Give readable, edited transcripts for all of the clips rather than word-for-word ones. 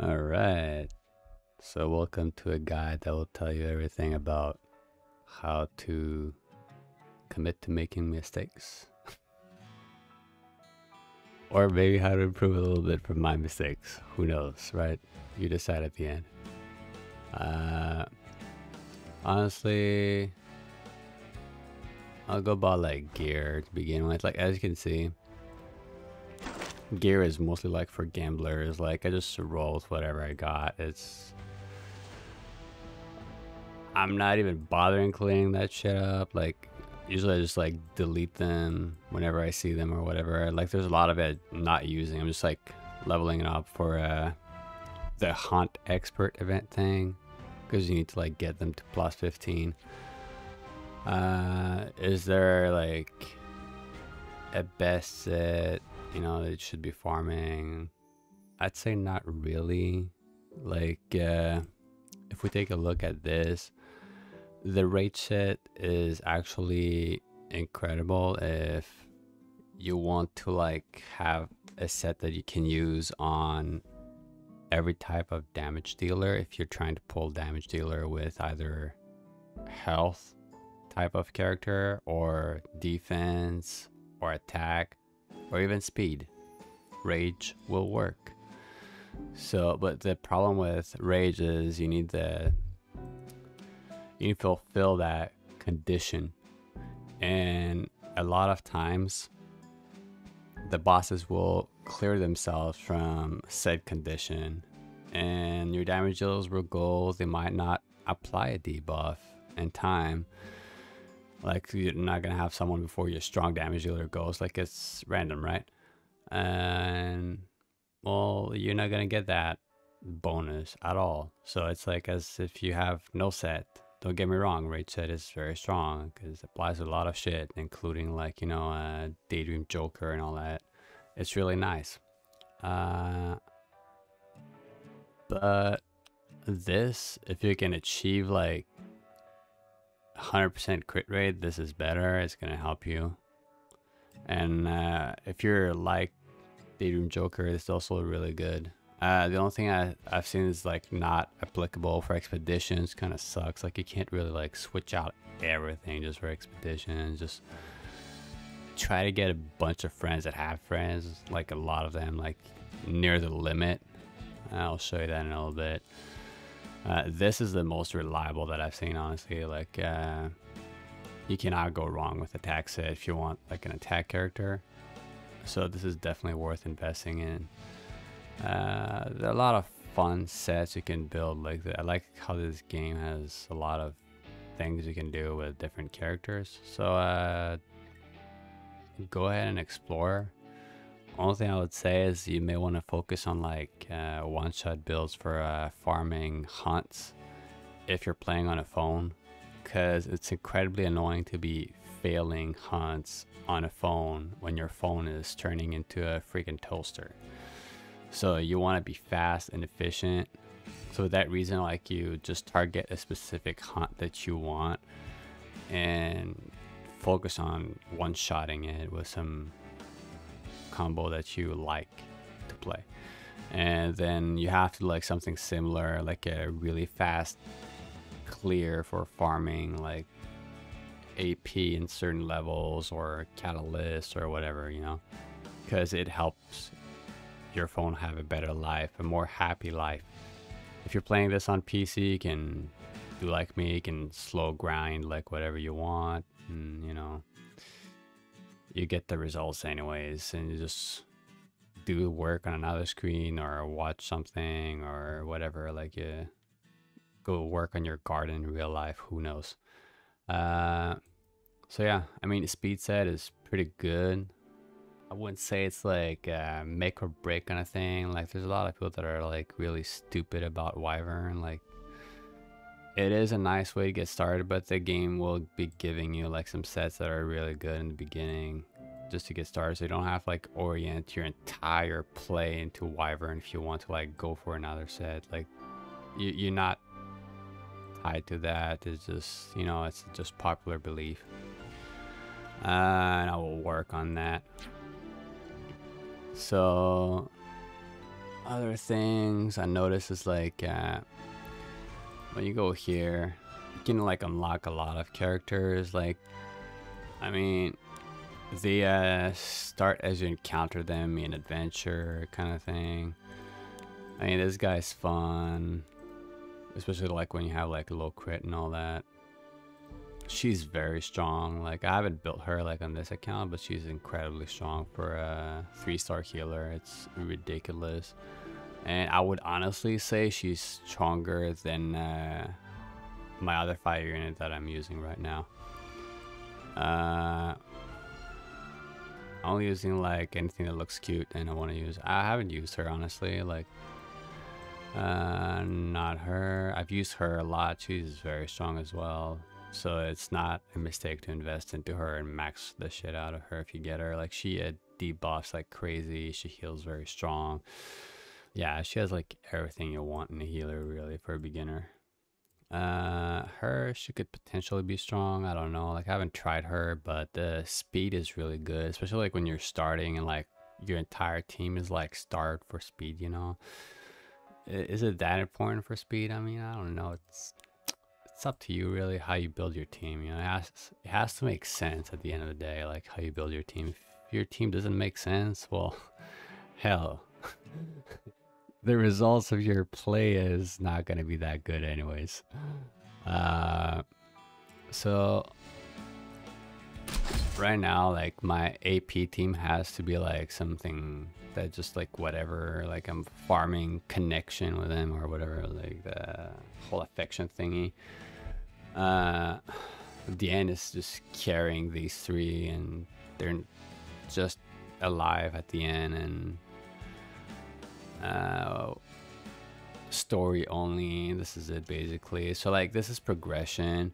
Alright, so welcome to a guide that will tell you everything about how to commit to making mistakes. Or maybe how to improve a little bit from my mistakes. Who knows, right? You decide at the end. Honestly, I'll go about like gear to begin with. Like, as you can see, gear is mostly like for gamblers. Like, I just roll with whatever I got. I'm not even bothering cleaning that shit up. Like, usually I just like delete them whenever I see them or whatever. Like, there's a lot of it I'm not using. I'm just like leveling it up for the Hunt Expert event thing, because you need to like get them to plus 15. Is there like a best set, you know, that should be farming? I'd say not really. Like, if we take a look at this, the rate set is actually incredible if you want to like have a set that you can use on every type of damage dealer. If you're trying to pull damage dealer with either health type of character or defense or attack or even speed, rage will work. So, but the problem with rage is you need to fulfill that condition, and a lot of times the bosses will clear themselves from said condition, and your damage dealers will go. They might not apply a debuff in time. Like, you're not gonna have someone before your strong damage dealer goes. Like, it's random, right? And well, you're not gonna get that bonus at all. So it's like as if you have no set. Don't get me wrong, rage set is very strong because it applies to a lot of shit, including like, you know, Daydream Joker and all that. It's really nice. But this, if you can achieve like 100% crit rate, this is better. It's gonna help you. And if you're like Daydream Joker, it's also really good. The only thing I've seen is like not applicable for expeditions. Kind of sucks. Like, you can't really like switch out everything just for expeditions. Just try to get a bunch of friends that have friends, like a lot of them, like near the limit. I'll show you that in a little bit. This is the most reliable that I've seen, honestly. Like, you cannot go wrong with attack set if you want like an attack character. So this is definitely worth investing in. There are a lot of fun sets you can build. Like, I like how this game has a lot of things you can do with different characters. So go ahead and explore. Only thing I would say is you may want to focus on like one-shot builds for farming hunts if you're playing on a phone, because it's incredibly annoying to be failing hunts on a phone when your phone is turning into a freaking toaster. So you want to be fast and efficient. So for that reason, like, you just target a specific hunt that you want and focus on one-shotting it with some combo that you like to play. And then you have to like something similar, like a really fast clear for farming, like AP in certain levels or catalyst or whatever, you know, because it helps your phone have a better life, a more happy life. If you're playing this on PC, you can do like me, you can slow grind like whatever you want, and you know, you get the results anyways, and you just do work on another screen or watch something or whatever. Like, you go work on your garden in real life, who knows. So yeah, I mean, the speed set is pretty good. I wouldn't say it's like make or break kind of thing. Like, there's a lot of people that are like really stupid about Wyvern. Like, it is a nice way to get started, but the game will be giving you like some sets that are really good in the beginning just to get started, so you don't have to like orient your entire play into Wyvern if you want to like go for another set. Like, you're not tied to that. It's just, you know, it's just popular belief, and I will work on that. So other things I noticed is like when you go here, you can like unlock a lot of characters. Like, I mean, they start as you encounter them in adventure kind of thing. I mean, this guy's fun, especially like when you have like low crit and all that. She's very strong. Like, I haven't built her like on this account, but she's incredibly strong for a 3-star healer. It's ridiculous. And I would honestly say she's stronger than my other fire unit that I'm using right now. Only using like anything that looks cute and I want to use. I haven't used her honestly. Like, not her. I've used her a lot. She's very strong as well. So it's not a mistake to invest into her and max the shit out of her if you get her. Like, she debuffs like crazy. She heals very strong. Yeah, she has like everything you want in a healer really for a beginner. She could potentially be strong. I don't know. Like, I haven't tried her, but the speed is really good, especially like when you're starting and like your entire team is like starved for speed, you know. Is it that important for speed? I mean, I don't know. It's up to you really how you build your team, you know. It has to make sense at the end of the day, like how you build your team. If your team doesn't make sense, well, hell, the results of your play is not going to be that good anyways. So right now, like, my AP team has to be like something that just like whatever, like I'm farming connection with them or whatever, like the whole affection thingy. The end is just carrying these three and they're just alive at the end, and story only. This is it basically. So like, this is progression.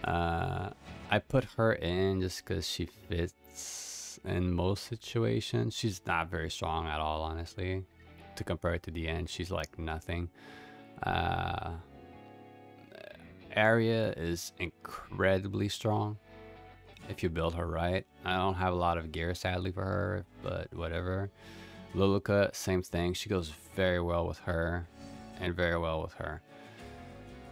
I put her in just because she fits in most situations. She's not very strong at all, honestly. To compare it to the end, she's like nothing. Area is incredibly strong if you build her right. I don't have a lot of gear sadly for her, but whatever. Luluka, same thing. She goes very well with her and very well with her.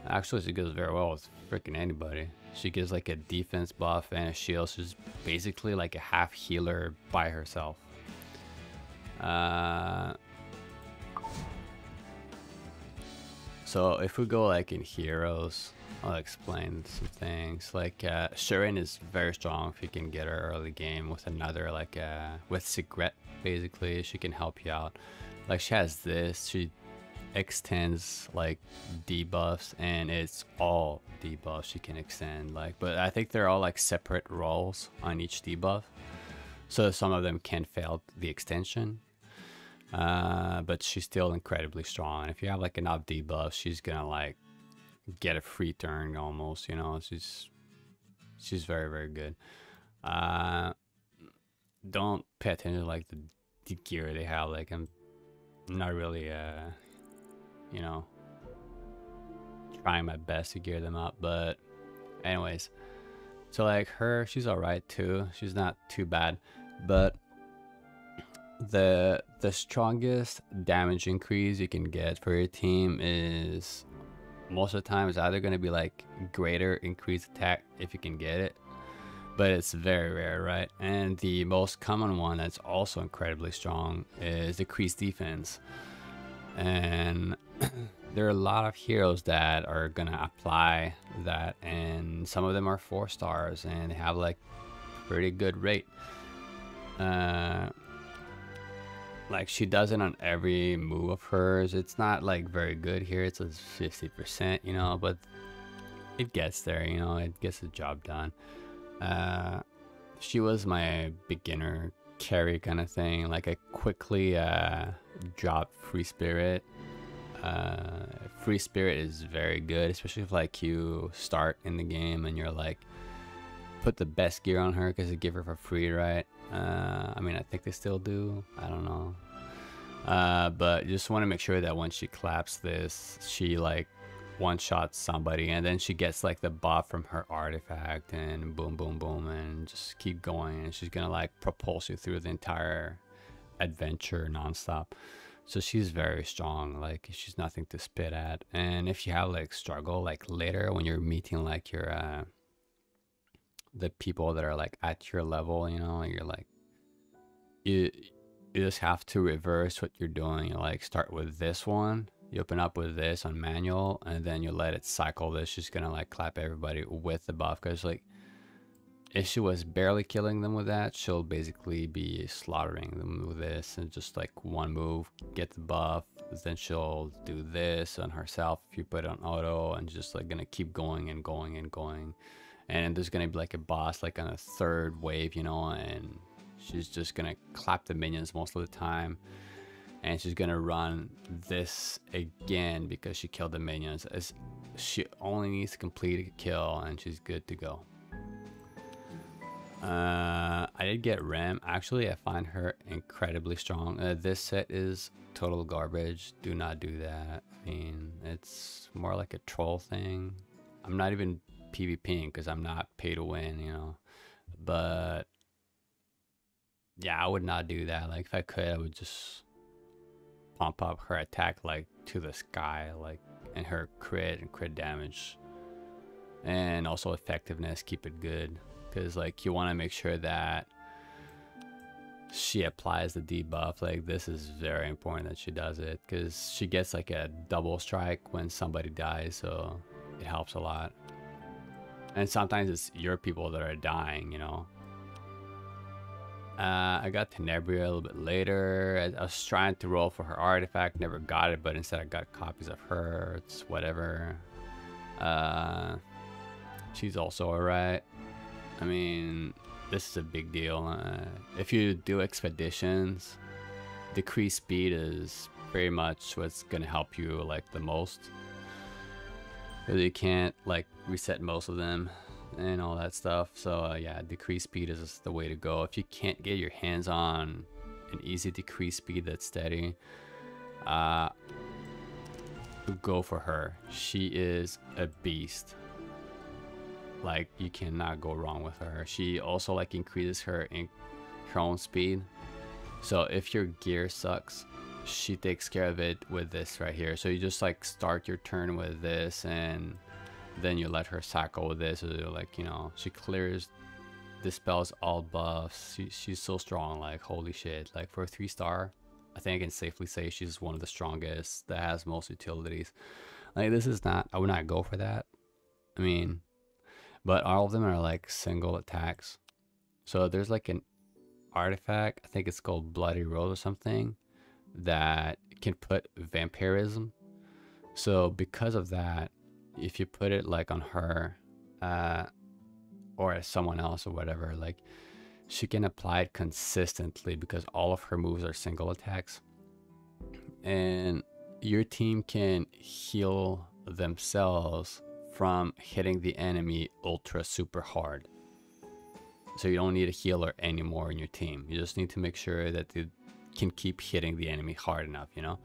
Actually, she goes very well with freaking anybody. She gives like a defense buff and a shield. She's basically like a half healer by herself. So if we go like in heroes, I'll explain some things. Like Shirin is very strong if you can get her early game with another, like with Secret, basically. She can help you out. Like, she has this, she extends like debuffs, and it's all debuffs she can extend. Like, but I think they're all like separate roles on each debuff, so some of them can fail the extension. But she's still incredibly strong. If you have like enough debuffs, she's gonna like get a free turn almost, you know. She's very, very good. Don't pay attention to like the gear they have. Like, I'm not really you know, trying my best to gear them up, but anyways, so like her, she's all right too. She's not too bad, but the strongest damage increase you can get for your team is most of the time is either going to be like greater increased attack if you can get it, but it's very rare, right? And the most common one that's also incredibly strong is decreased defense. And there are a lot of heroes that are gonna apply that, and some of them are 4 stars and they have like pretty good rate. Like, she does it on every move of hers. It's not like very good here. It's a 50%, you know, but it gets there, you know. It gets the job done. She was my beginner carry kind of thing. Like, I quickly dropped Free Spirit. Free Spirit is very good, especially if like you start in the game and you're like, put the best gear on her because they give her for free, right? I mean, I think they still do. I don't know. But you just want to make sure that when she claps this, she like one-shots somebody, and then she gets like the buff from her artifact, and boom, boom, boom, and just keep going. And she's gonna like propulse you through the entire adventure non-stop. So she's very strong, like she's nothing to spit at. And if you have like struggle like later when you're meeting like your the people that are like at your level, you know, you're like you you just have to reverse what you're doing. You like start with this one, you open up with this on manual, and then you let it cycle. This she's gonna like clap everybody with the buff, because like if she was barely killing them with that, she'll basically be slaughtering them with this, and just like one move, get the buff, then she'll do this on herself if you put it on auto, and just like gonna keep going and going and going. And there's gonna be like a boss like on a third wave, you know, and she's just gonna clap the minions most of the time, and she's gonna run this again because she killed the minions. She only needs to complete a kill and she's good to go. I did get Rem. Actually, I find her incredibly strong. This set is total garbage. Do not do that. I mean, it's more like a troll thing. I'm not even PvPing because I'm not pay to win, you know. But yeah, I would not do that. Like if I could, I would just pump up her attack like to the sky, like, and her crit and crit damage, and also effectiveness. Keep it good. Because like you want to make sure that she applies the debuff. Like this is very important that she does it, because she gets like a double strike when somebody dies, so it helps a lot. And sometimes it's your people that are dying, you know. I got Tenebria a little bit later. I was trying to roll for her artifact, never got it, but instead I got copies of her. It's whatever. She's also alright. I mean, this is a big deal. If you do expeditions, decreased speed is pretty much what's gonna help you like the most, because you can't like reset most of them and all that stuff. So yeah, decreased speed is the way to go. If you can't get your hands on an easy decreased speed that's steady, go for her. She is a beast. Like you cannot go wrong with her. She also like increases her own speed. So if your gear sucks, she takes care of it with this right here. So you just like start your turn with this, and then you let her cycle with this. So like, you know, she clears, dispels all buffs. She's so strong, like holy shit. Like for a 3-star, I think I can safely say she's one of the strongest that has most utilities. Like this is not, I would not go for that. I mean, but all of them are like single attacks. So there's like an artifact, I think it's called Bloody Rose or something, that can put vampirism. So because of that, if you put it like on her or someone else or whatever, like she can apply it consistently because all of her moves are single attacks, and your team can heal themselves from hitting the enemy ultra super hard. So you don't need a healer anymore in your team. You just need to make sure that they can keep hitting the enemy hard enough, you know.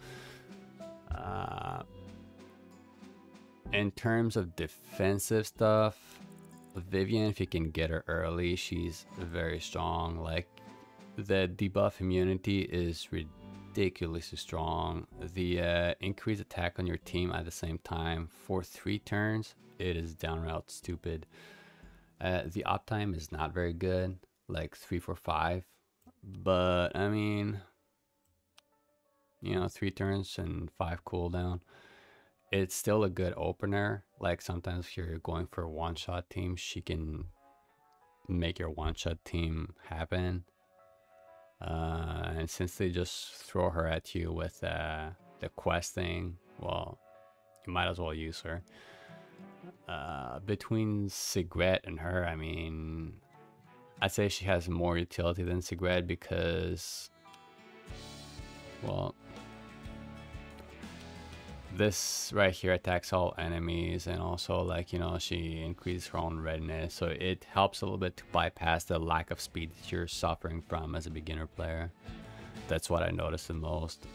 In terms of defensive stuff, Vivian, if you can get her early, she's very strong. Like the debuff immunity is ridiculously strong. The increased attack on your team at the same time for 3 turns, it is downright stupid. The uptime is not very good, like 3 for 5, but I mean, you know, 3 turns and 5 cooldown, it's still a good opener. Like sometimes if you're going for a one-shot team, she can make your one-shot team happen. And since they just throw her at you with the quest thing, well, you might as well use her. Between Sigret and her, I mean, I'd say she has more utility than Sigret because, well, this right here attacks all enemies, and also like, you know, she increases her own readiness, so it helps a little bit to bypass the lack of speed that you're suffering from as a beginner player. That's what I noticed the most.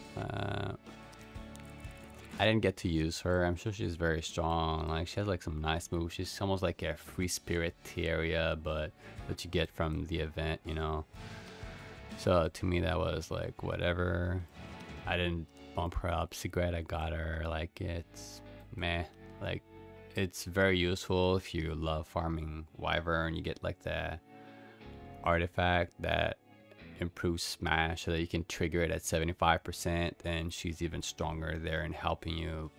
I didn't get to use her. I'm sure she's very strong. Like she has like some nice moves. She's almost like a free spirit Tyria, but that you get from the event, you know. So to me that was like whatever. I didn't bump her up secret. I got her. Like, it's meh. Like, it's very useful if you love farming Wyvern. You get like the artifact that improves smash so that you can trigger it at 75%, and she's even stronger there in helping you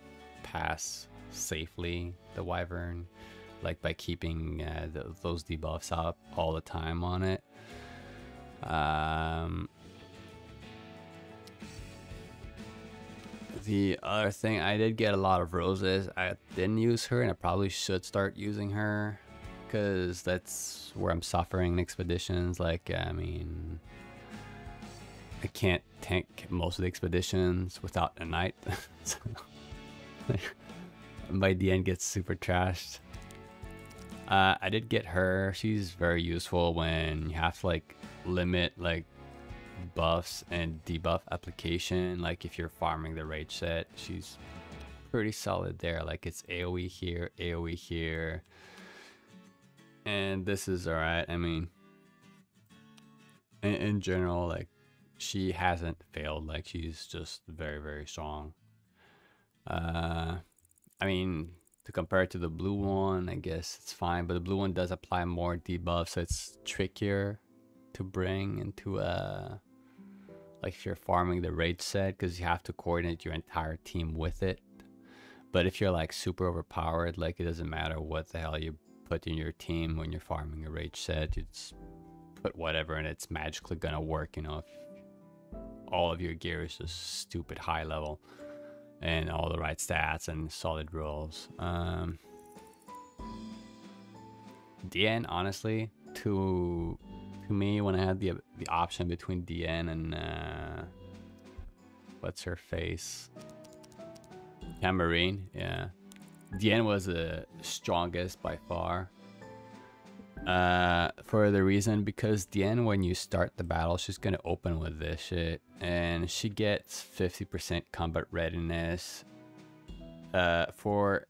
pass safely the Wyvern, like by keeping those debuffs up all the time on it. The other thing, I did get a lot of roses. I didn't use her, and I probably should start using her, because that's where I'm suffering in expeditions. Like, I mean, I can't tank most of the expeditions without a knight. So, my DN gets super trashed. I did get her. She's very useful when you have to like limit like buffs and debuff application. Like if you're farming the rage set, she's pretty solid there. Like it's AoE here, AoE here, and this is all right. I mean, in general, like she hasn't failed. Like she's just very, very strong. I mean, to compare it to the blue one, I guess it's fine, but the blue one does apply more debuffs, so it's trickier to bring into like if you're farming the rage set, because you have to coordinate your entire team with it. But if you're like super overpowered, like it doesn't matter what the hell you put in your team when you're farming a rage set, you just put whatever and it's magically gonna work, you know, if all of your gear is just stupid high level and all the right stats and solid rolls. DN, honestly, to me, when I had the option between DN and what's her face, Camarine, yeah, DN was the strongest by far. For the reason, because DN, when you start the battle, she's gonna open with this shit, and she gets 50% combat readiness. For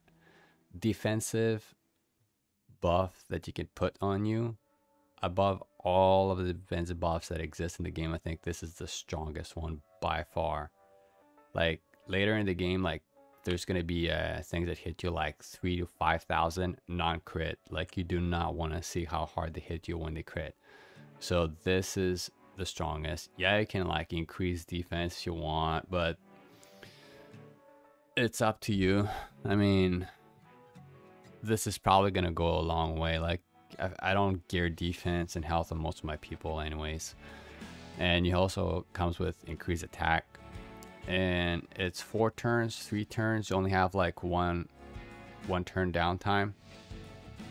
defensive buff that you can put on you, above all of the defensive buffs that exist in the game, I think this is the strongest one by far. Like later in the game, like there's gonna be things that hit you like 3,000 to 5,000 non-crit. Like you do not want to see how hard they hit you when they crit. So this is the strongest. Yeah, you can like increase defense if you want, but it's up to you. I mean, this is probably gonna go a long way. Like I don't gear defense and health on most of my people anyways, and it also comes with increased attack, and it's 4 turns, 3 turns. You only have like one turn downtime,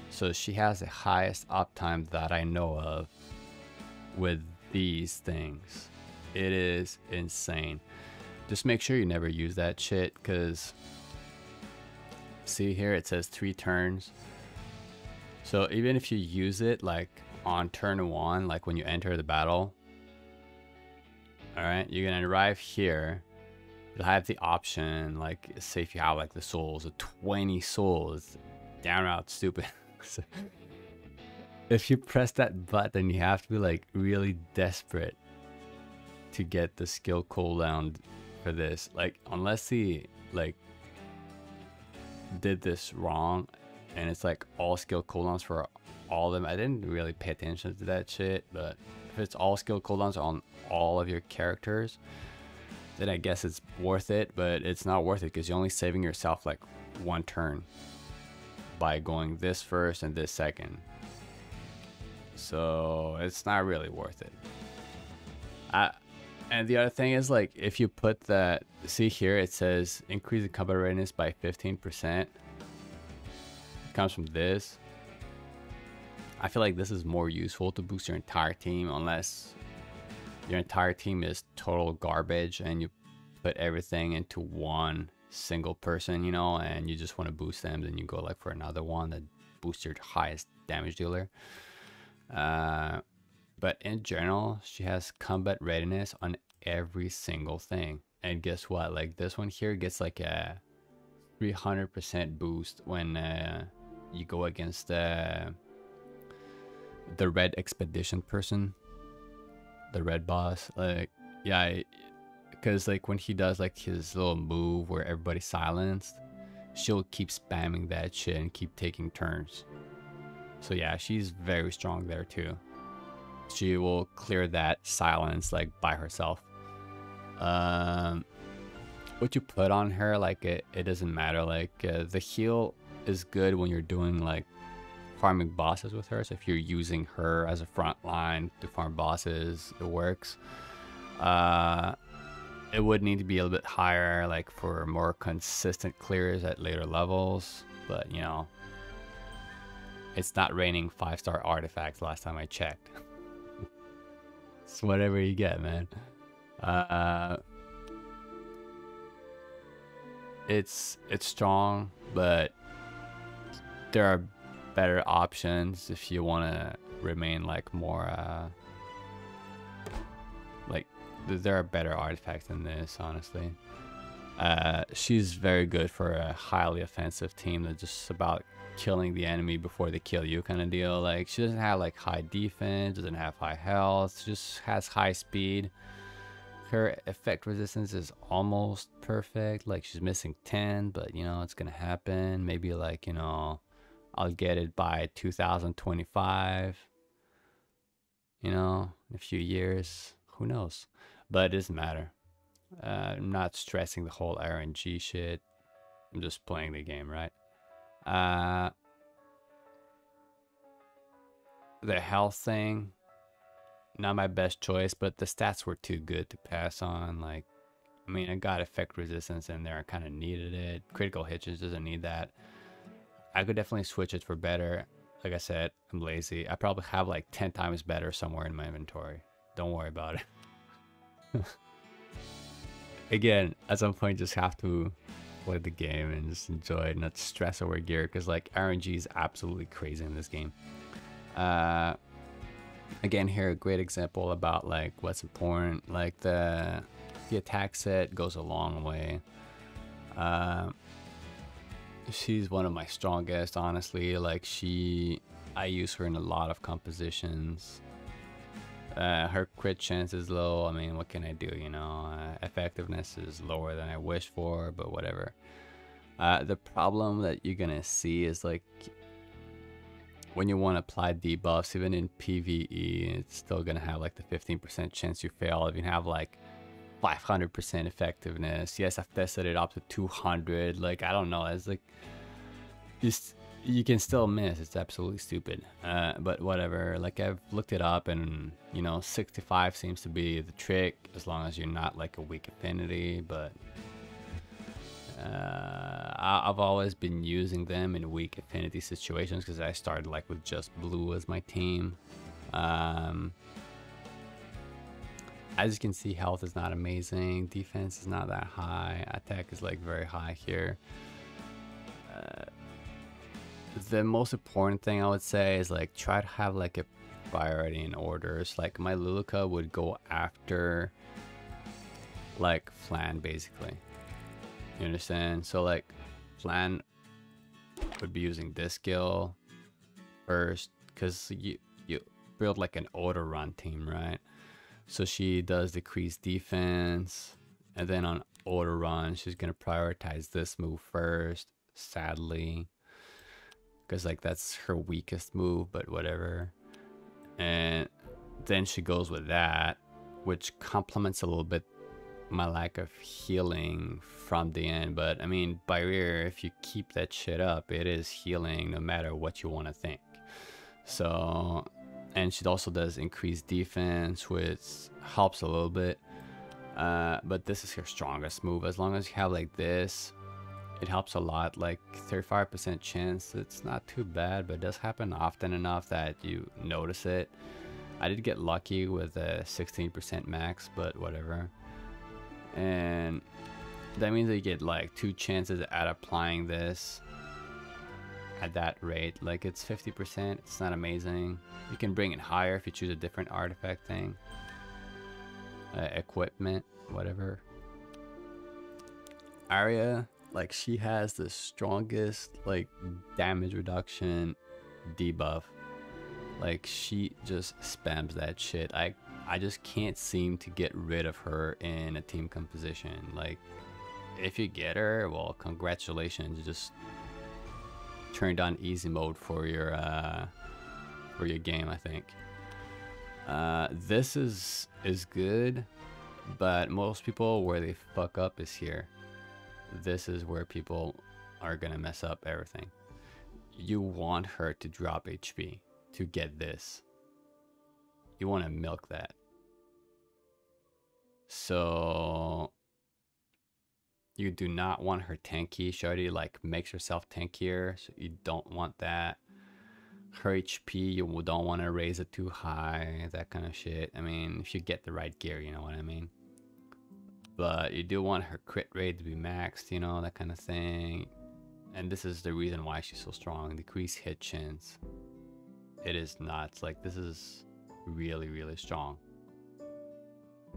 so she has the highest uptime that I know of with these things. It is insane. Just make sure you never use that shit, because see here it says 3 turns. So even if you use it like on turn 1, like when you enter the battle, all right, you're gonna arrive here. You'll have the option, like say if you have like the souls, 20 souls, downright stupid. So if you press that button, you have to be like really desperate to get the skill cooldown for this. Like unless he like did this wrong, and it's like all skill cooldowns for all of them. I didn't really pay attention to that shit, but if it's all skill cooldowns on all of your characters, then I guess it's worth it. But it's not worth it because you're only saving yourself like 1 turn by going this first and this second. So it's not really worth it. And the other thing is, like, if you put that, see here it says increase the combat readiness by 15%. Comes from this. I feel like this is more useful to boost your entire team, unless your entire team is total garbage and you put everything into one single person, you know, and you just want to boost them. Then you go like for another one that boosts your highest damage dealer. But in general, she has combat readiness on every single thing. And guess what? Like this one here gets like a 300% boost when you go against the red expedition person, the red boss. Like, yeah, because like when he does like his little move where everybody's silenced, she'll keep spamming that shit and keep taking turns. So yeah, she's very strong there too. She will clear that silence like by herself. What you put on her, like it doesn't matter. Like the heal is good when you're doing like farming bosses with her. So if you're using her as a front line to farm bosses, it works. It would need to be a little bit higher, like for more consistent clears at later levels. But you know, it's not raining 5-star artifacts last time I checked. It's whatever you get, man. It's strong, but there are better options if you want to remain like more like there are better artifacts than this, honestly. She's very good for a highly offensive team that's just about killing the enemy before they kill you kind of deal. Like she doesn't have like high defense, doesn't have high health, she just has high speed. Her effect resistance is almost perfect. Like she's missing 10, but you know it's gonna happen. Maybe like, you know, I'll get it by 2025, you know, in a few years, who knows. But it doesn't matter. I'm not stressing the whole RNG shit. I'm just playing the game, right? The health thing, not my best choice, but the stats were too good to pass on. Like, I mean, I got effect resistance in there. I kind of needed it. Critical hits doesn't need that. I could definitely switch it for better. Like I said, I'm lazy. I probably have like 10 times better somewhere in my inventory. Don't worry about it. Again, at some point, just have to play the game and just enjoy it, not stress over gear, because like RNG is absolutely crazy in this game. Again, here a great example about like what's important. Like the attack set goes a long way. She's one of my strongest, honestly. Like I use her in a lot of compositions. Her crit chance is low. I mean, what can I do, you know? Effectiveness is lower than I wish for, but whatever. The problem that you're gonna see is like when you want to apply debuffs, even in PvE, it's still gonna have like the 15% chance you fail. If you have like 500% effectiveness, yes, I've tested it up to 200. Like, I don't know, it's like just you can still miss. It's absolutely stupid. But whatever. Like, I've looked it up, and you know, 65 seems to be the trick as long as you're not like a weak affinity. But I've always been using them in weak affinity situations because I started like with just blue as my team. As you can see, health is not amazing, defense is not that high, attack is like very high here. The most important thing I would say is like try to have like a priority in orders. Like my Luluka would go after like Flan, basically. You understand? So like Flan would be using this skill first because you build like an auto run team, right? So she does decrease defense, and then on auto run she's gonna prioritize this move first, sadly, because like that's her weakest move, but whatever. And then she goes with that, which complements a little bit my lack of healing from the end. But I mean, by rear, if you keep that shit up, it is healing no matter what you want to think. So, and she also does increased defense, which helps a little bit. But this is her strongest move. As long as you have like this, it helps a lot. Like 35% chance, it's not too bad, but it does happen often enough that you notice it. I did get lucky with a 16% max, but whatever. And that means that you get like 2 chances at applying this at that rate. Like it's 50%. It's not amazing. You can bring it higher if you choose a different artifact thing, equipment, whatever. Arya, like she has the strongest like damage reduction debuff. Like she just spams that shit. I I just can't seem to get rid of her in a team composition. Like, if you get her, well, congratulations. You just turned on easy mode for your game, I think. This is good, but most people, where they fuck up is here. This is where people are gonna mess up everything. You want her to drop HP to get this. You want to milk that. So you do not want her tanky. She already like makes herself tankier, so you don't want that. Her HP, you don't want to raise it too high, that kind of shit. I mean, if you get the right gear, you know what I mean. But you do want her crit rate to be maxed, you know, that kind of thing. And this is the reason why she's so strong. Decrease hit chance. It is nuts. Like, this is really, really strong.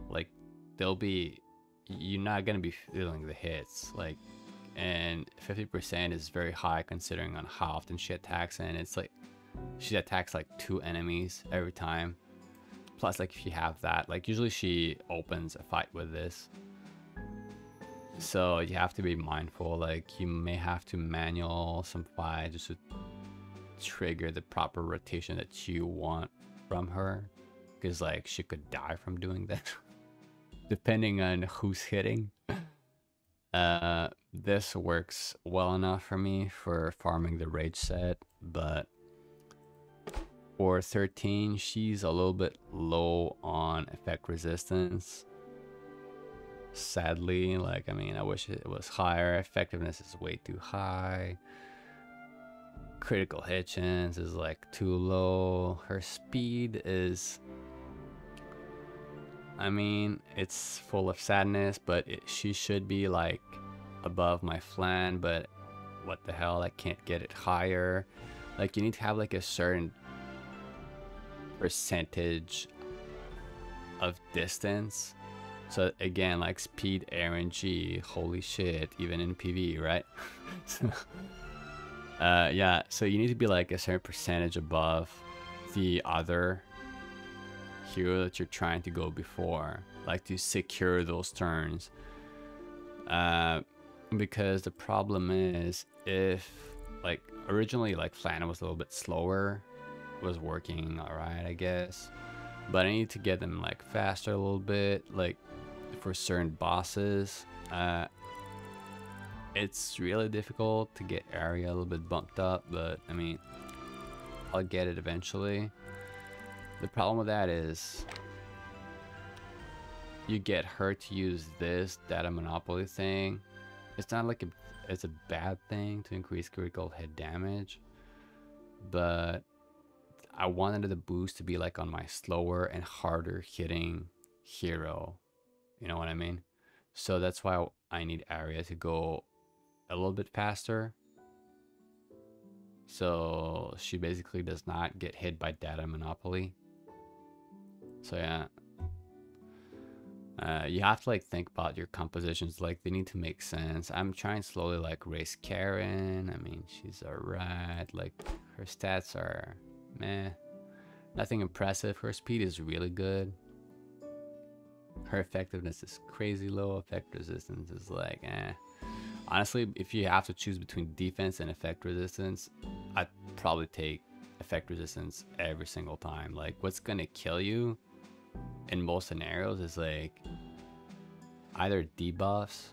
Like, you're not gonna be feeling the hits. Like, and 50% is very high considering on how often she attacks, and it's like she attacks like 2 enemies every time. Plus, like, if you have that, like, usually she opens a fight with this. So you have to be mindful. Like, you may have to manual some fight just to trigger the proper rotation that you want from her, because like she could die from doing that depending on who's hitting. This works well enough for me for farming the rage set, but for 13 she's a little bit low on effect resistance, sadly. Like, I mean, I wish it was higher. Effectiveness is way too high. Critical hit chance is like too low. Her speed is, I mean, it's full of sadness, but she should be like above my flan, but what the hell, I can't get it higher. Like, you need to have like a certain percentage of distance. So again, like speed, RNG, holy shit, even in PV, right? Yeah, so you need to be like a certain percentage above the other hero that you're trying to go before, like to secure those turns. Because the problem is, if like originally like Flan was a little bit slower, was working alright, I guess, but I need to get them like faster a little bit, like for certain bosses. It's really difficult to get area a little bit bumped up, but I mean, I'll get it eventually. The problem with that is you get her to use this data monopoly thing. It's not like it's a bad thing to increase critical hit damage, but I wanted the boost to be like on my slower and harder hitting hero, you know what I mean? So that's why I need area to go a little bit faster, so she basically does not get hit by data monopoly. So yeah, you have to like think about your compositions, like they need to make sense. I'm trying slowly like raise Karen. I mean, she's alright, like her stats are meh, nothing impressive. Her speed is really good. Her effectiveness is crazy low. Effect resistance is like eh. Honestly, if you have to choose between defense and effect resistance, I'd probably take effect resistance every single time. Like, what's gonna kill you in most scenarios is like either debuffs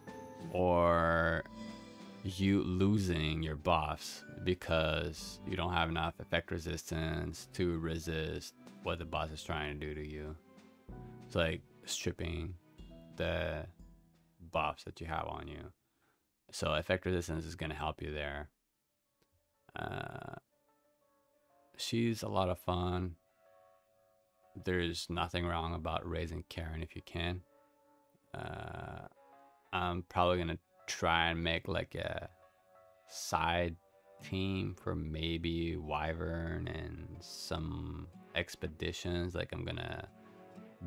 or you losing your buffs because you don't have enough effect resistance to resist what the boss is trying to do to you. It's like stripping the buffs that you have on you. So effect resistance is going to help you there. She's a lot of fun. There's nothing wrong about raising Karen if you can. I'm probably going to try and make like a side team for maybe Wyvern and some expeditions. Like, I'm going to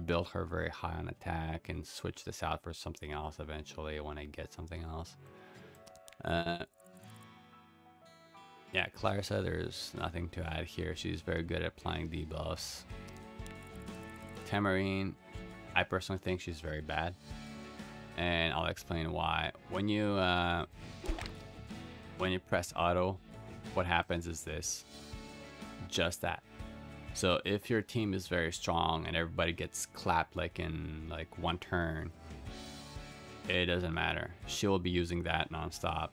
build her very high on attack and switch this out for something else eventually when I get something else. Yeah, Clarissa, there's nothing to add here. She's very good at applying debuffs. Tamarine, I personally think she's very bad, and I'll explain why. When you press auto, what happens is this, just that. So if your team is very strong and everybody gets clapped like in like one turn, it doesn't matter. She'll be using that nonstop,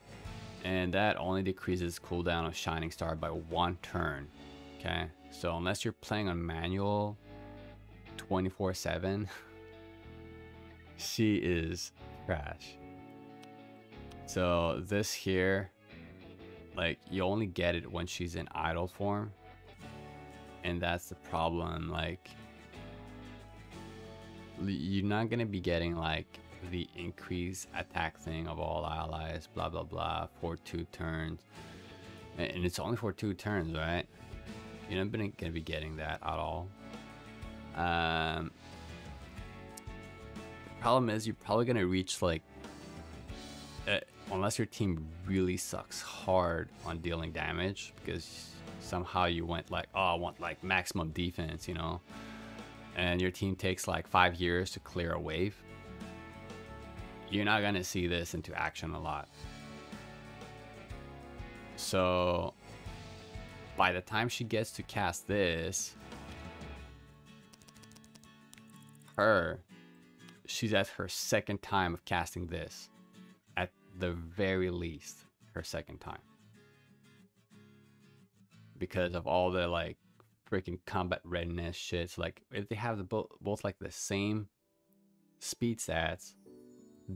and that only decreases cooldown of Shining Star by 1 turn. Okay, so unless you're playing on manual 24/7, she is trash. So this here, like, you only get it when she's in idle form, and that's the problem. Like, you're not gonna be getting like the increase attack thing of all allies, blah blah blah, for 2 turns, and it's only for 2 turns, right? You're not gonna be getting that at all. The problem is you're probably gonna reach like, unless your team really sucks hard on dealing damage, because somehow you went like, oh, I want like maximum defense, you know, and your team takes like 5 years to clear a wave. You're not gonna see this into action a lot. So by the time she gets to cast this, she's at her 2nd time of casting this, at the very least her 2nd time, because of all the like freaking combat readiness shit. So like if they have the both like the same speed stats,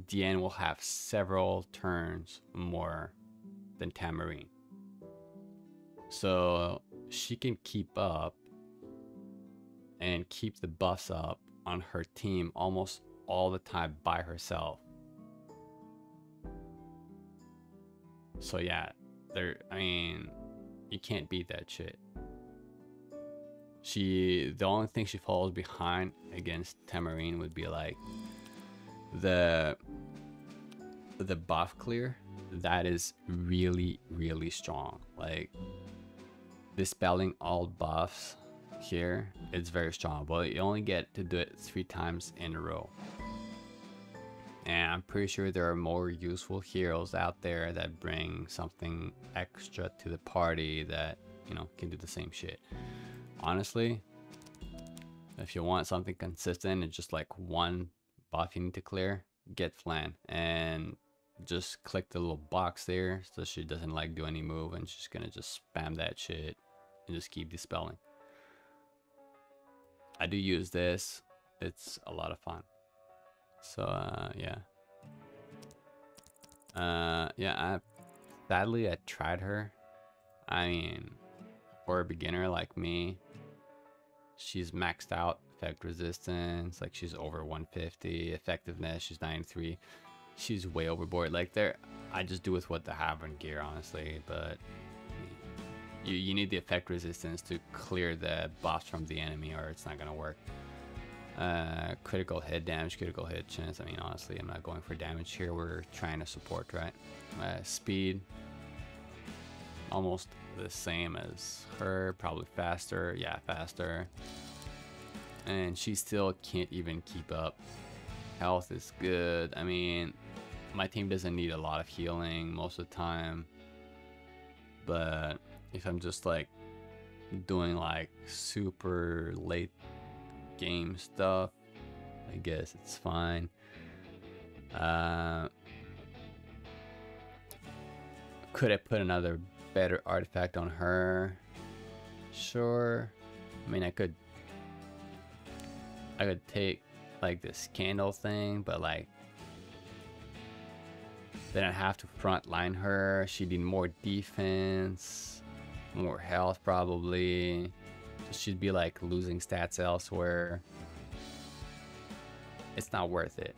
Diane will have several turns more than Tamarine, so she can keep up and keep the buffs up on her team almost all the time by herself. So yeah, I mean, you can't beat that shit. The only thing she falls behind against Tamarine would be like the buff clear. That is really, really strong. Like, dispelling all buffs here, it's very strong, but you only get to do it 3 times in a row. And I'm pretty sure there are more useful heroes out there that bring something extra to the party that, you know, can do the same shit. Honestly, if you want something consistent and just like one buff you need to clear, get Flan and just click the little box there so she doesn't like do any move, and she's gonna just spam that shit and just keep dispelling. I do use this, it's a lot of fun. So sadly I tried her. I mean, for a beginner like me, she's maxed out effect resistance, like she's over 150, effectiveness she's 93. She's way overboard. Like, I just do with what I have in gear, honestly, but you need the effect resistance to clear the buffs from the enemy, or it's not gonna work. Critical hit damage, critical hit chance. I mean, honestly, I'm not going for damage here. We're trying to support, right? Speed, almost the same as her, probably faster. Yeah, faster. And she still can't even keep up. Health is good. I mean, my team doesn't need a lot of healing most of the time, but if I'm just like doing like super late game stuff, I guess it's fine. Could I put another better artifact on her? Sure. I mean, I could take like this candle thing, but like then I have to front line her. She'd need more defense, more health probably. She'd be like losing stats elsewhere. It's not worth it.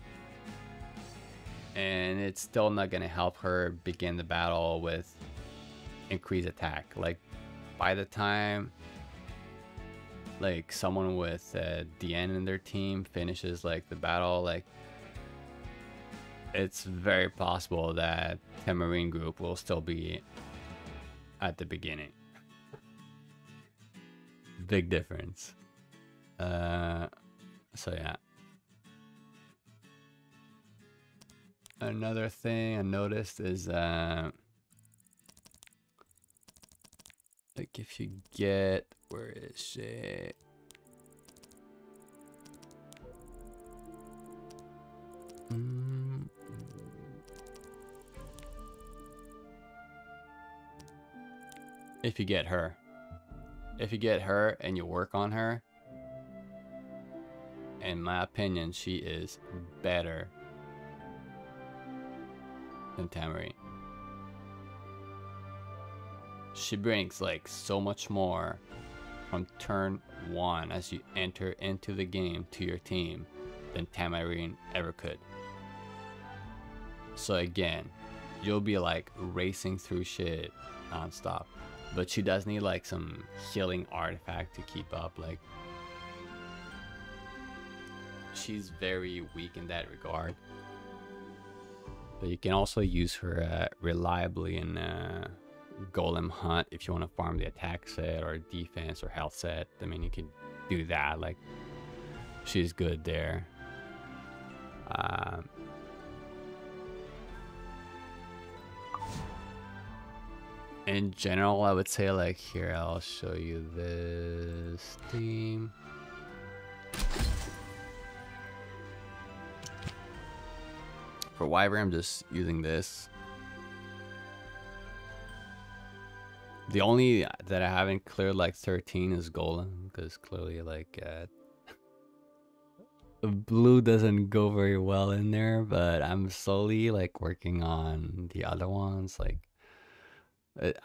And it's still not gonna help her begin the battle with increased attack. Like, by the time like someone with DN in their team finishes like the battle, like it's very possible that Tamarine group will still be at the beginning. Big difference. So yeah. Another thing I noticed is like if you get, where is it? If you get her. If you get her and you work on her, in my opinion, she is better than Tamarine. She brings like so much more from turn 1 as you enter into the game to your team than Tamarine ever could. So again, you'll be like racing through shit non-stop. But she does need like some healing artifact to keep up. Like, she's very weak in that regard. But you can also use her reliably in Golem Hunt if you want to farm the attack set or defense or health set. I mean, you can do that. Like, she's good there. In general, I would say, like, here, I'll show you this theme. For Wyvern, I'm just using this. The only that I haven't cleared like 13 is Golem, because clearly like blue doesn't go very well in there, but I'm slowly like working on the other ones. Like,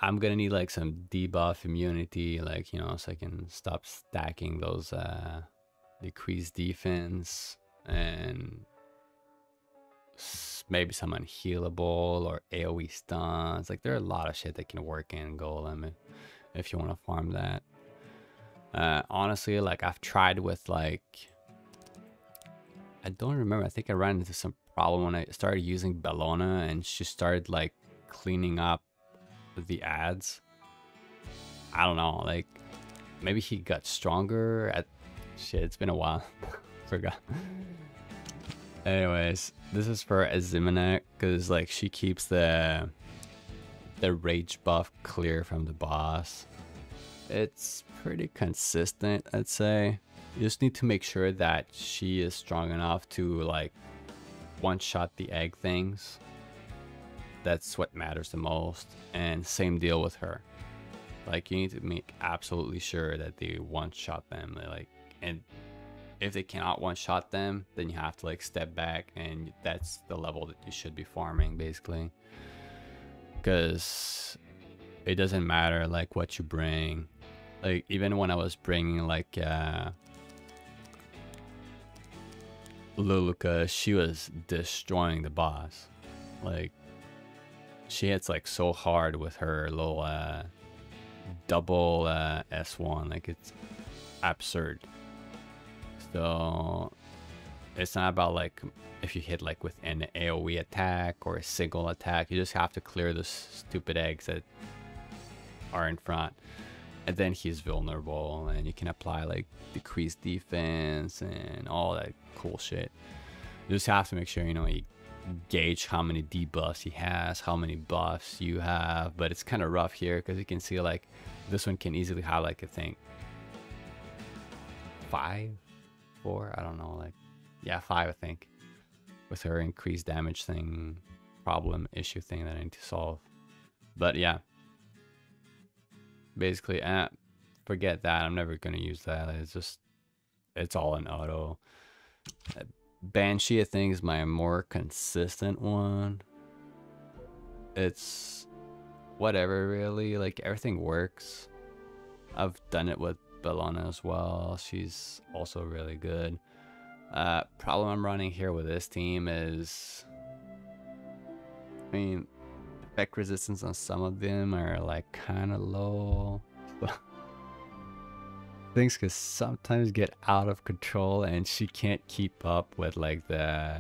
I'm gonna need like some debuff immunity, like, you know, so I can stop stacking those decreased defense, and maybe some unhealable or AoE stuns. Like, there are a lot of shit that can work in Golem if you want to farm that. Honestly, like, I've tried with like, I don't remember, I think I ran into some problem when I started using Bellona and she started like cleaning up the ads. I don't know, like maybe he got stronger at shit, it's been a while. Forgot. Anyways, this is for Azimanek because like she keeps the rage buff clear from the boss. It's pretty consistent, I'd say. You just need to make sure that she is strong enough to like one-shot the egg things. That's what matters the most. And same deal with her. Like, you need to make absolutely sure that they one-shot them. Like, and if they cannot one-shot them, then you have to like step back, and that's the level that you should be farming basically. Because it doesn't matter like what you bring. Like, even when I was bringing like Luluka, she was destroying the boss. Like, she hits like so hard with her little double S1, like it's absurd. So it's not about like if you hit like with an AoE attack or a single attack, you just have to clear those stupid eggs that are in front, and then he's vulnerable and you can apply like decreased defense and all that cool shit. You just have to make sure, you know, you gauge how many debuffs he has, how many buffs you have. But it's kind of rough here because you can see like this one can easily have like, I think 5, 4, I don't know, like, yeah, 5 I think, with her increased damage thing, issue thing that I need to solve. But yeah, basically, forget that. I'm never gonna use that. It's just, it's all in auto. Banshee, I think, is my more consistent one. It's whatever, really. Like, everything works. I've done it with Bellona as well. She's also really good. Problem I'm running here with this team is, I mean, effect resistance on some of them are like kind of low. Things can sometimes get out of control and she can't keep up with like the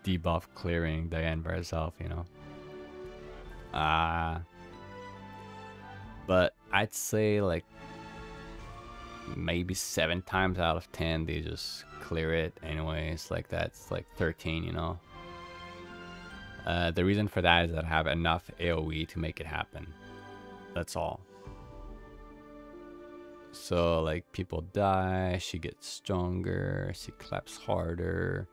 debuff clearing Diane by herself, you know. But I'd say like maybe 7 times out of 10 they just clear it anyways. Like that's like 13, you know. The reason for that is that I have enough AoE to make it happen. That's all. So like people die, she gets stronger, she claps harder,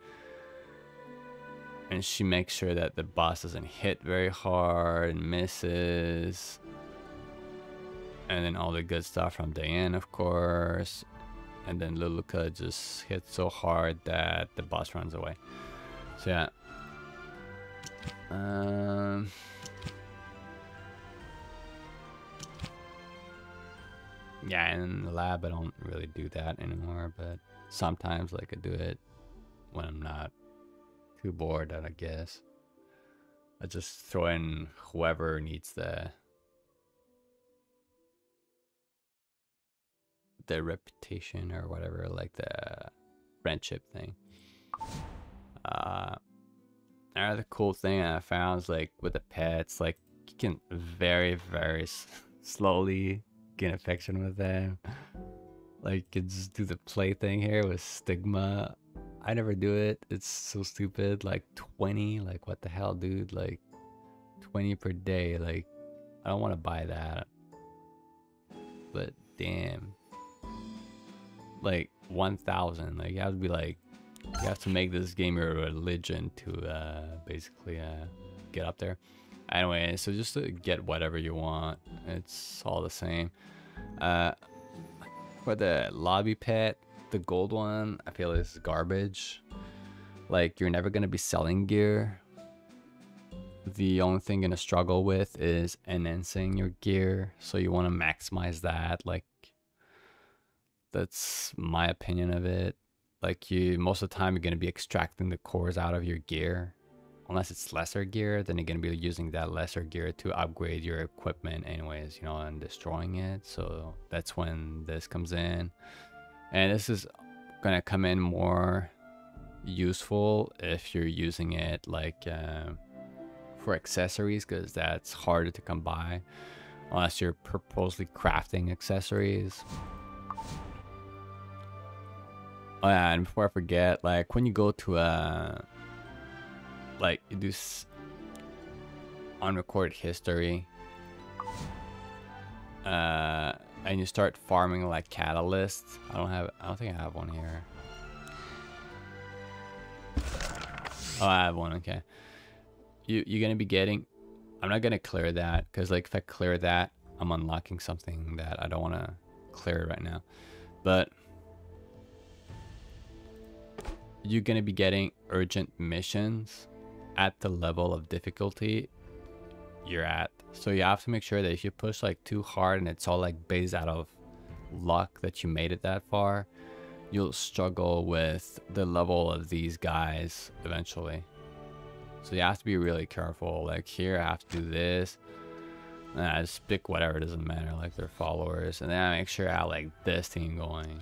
and she makes sure that the boss doesn't hit very hard and misses. And then all the good stuff from Diane, of course. And then Luluka just hits so hard that the boss runs away. So yeah. Yeah, in the lab I don't really do that anymore, but sometimes like I do it when I'm not too bored, I guess. I just throw in whoever needs the reputation or whatever, like the friendship thing. Another cool thing I found is like with the pets, like you can very slowly gain affection with them. Like you can just do the play thing here with Stigma. I never do it. It's so stupid. Like 20, like what the hell, dude? Like 20 per day. Like I don't want to buy that. But damn. Like 1,000. Like you have to be like, you have to make this game your religion to basically get up there. Anyway, so just to get whatever you want, it's all the same. For the lobby pet, the gold one, I feel is garbage. Like you're never gonna be selling gear. The only thing you're gonna struggle with is enhancing your gear, so you want to maximize that. Like that's my opinion of it. Like you, most of the time you're gonna be extracting the cores out of your gear. Unless it's lesser gear, then you're gonna be using that lesser gear to upgrade your equipment anyways, you know, and destroying it. So that's when this comes in. And this is gonna come in more useful if you're using it like for accessories, because that's harder to come by unless you're purposely crafting accessories. Oh yeah, and before I forget, like when you go to like you do unrecorded history, and you start farming like catalysts. I don't think I have one here. Oh, I have one. Okay. You're gonna be getting. I'm not gonna clear that because like if I clear that, I'm unlocking something that I don't want to clear right now. But you're gonna be getting urgent missions at the level of difficulty you're at. So you have to make sure that if you push like too hard and it's all like based out of luck that you made it that far, you'll struggle with the level of these guys eventually. So you have to be really careful. Like here I have to do this, and I just pick whatever, it doesn't matter, like their followers, and then I make sure I have like this thing going,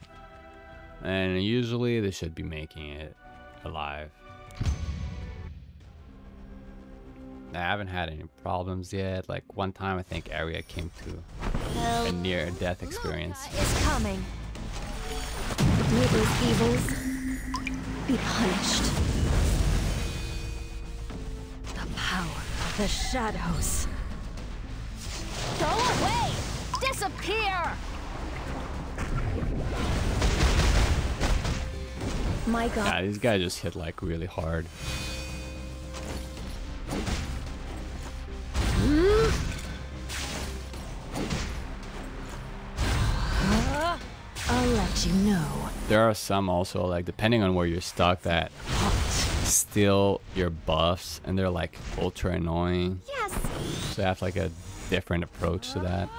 and usually they should be making it alive. I haven't had any problems yet. Like one time I think Arya came to a near death experience. Is coming. May these evils be punished. The power of the shadows. Go away! Disappear! My God. Yeah, these guys just hit like really hard. I'll let you know. There are some also, like depending on where you're stuck, that steal your buffs, and they're like ultra annoying. Yes. So you have like a different approach to that.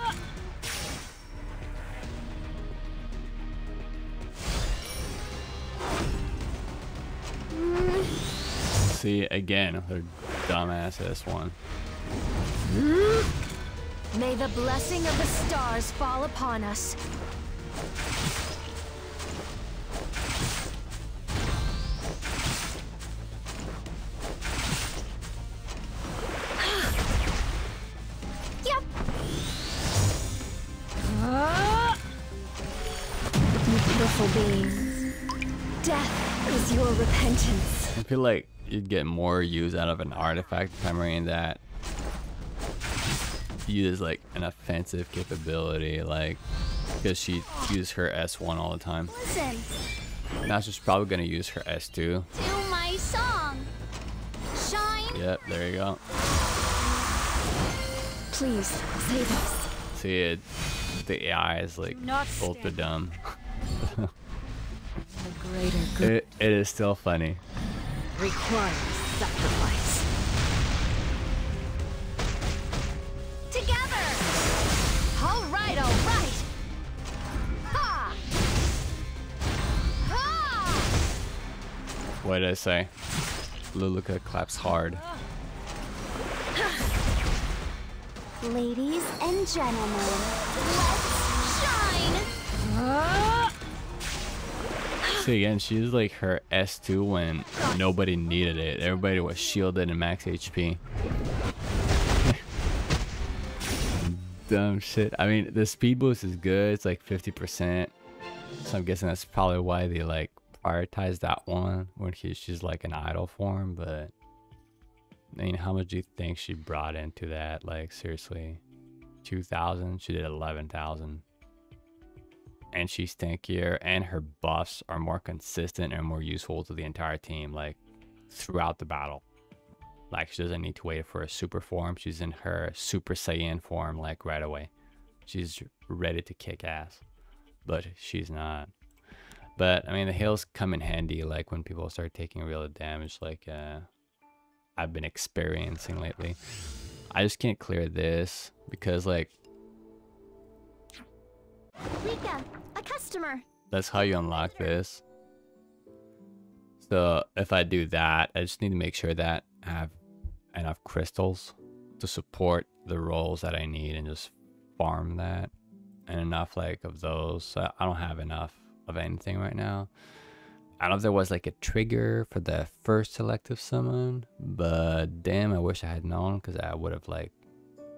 See again, they're dumbass this one. May the blessing of the stars fall upon us. Yep. powerful beings. Death is your repentance. I feel like you'd get more use out of an artifact Tamarine that uses like an offensive capability, like because she uses her S1 all the time. Listen. Now she's probably gonna use her S2. Do my song. Shine. Yep, there you go. Please save us. See it, the AI is like ultra dumb. The greater good It is still funny. requires sacrifice. Together. All right, all right. Ha! Ha! What did I say? Luluka claps hard. Ladies and gentlemen, let's shine. See again, she used like her S2 when nobody needed it. Everybody was shielded and max HP. Dumb shit. I mean, the speed boost is good. It's like 50%. So I'm guessing that's probably why they like prioritize that one when she's like an idle form. But I mean, how much do you think she brought into that? Like seriously, 2,000. She did 11,000. And she's tankier, and her buffs are more consistent and more useful to the entire team, like throughout the battle. Like she doesn't need to wait for a super form. She's in her Super Saiyan form like right away. She's ready to kick ass, but she's not. But I mean, the heals come in handy like when people start taking real damage, like I've been experiencing lately. I just can't clear this because like Rika, a customer. that's how you unlock this. So if I do that, I just need to make sure that I have enough crystals to support the rolls that I need and just farm that, and enough like of those. So I don't have enough of anything right now. I don't know if there was like a trigger for the first selective summon, but damn, I wish I had known, because I would have like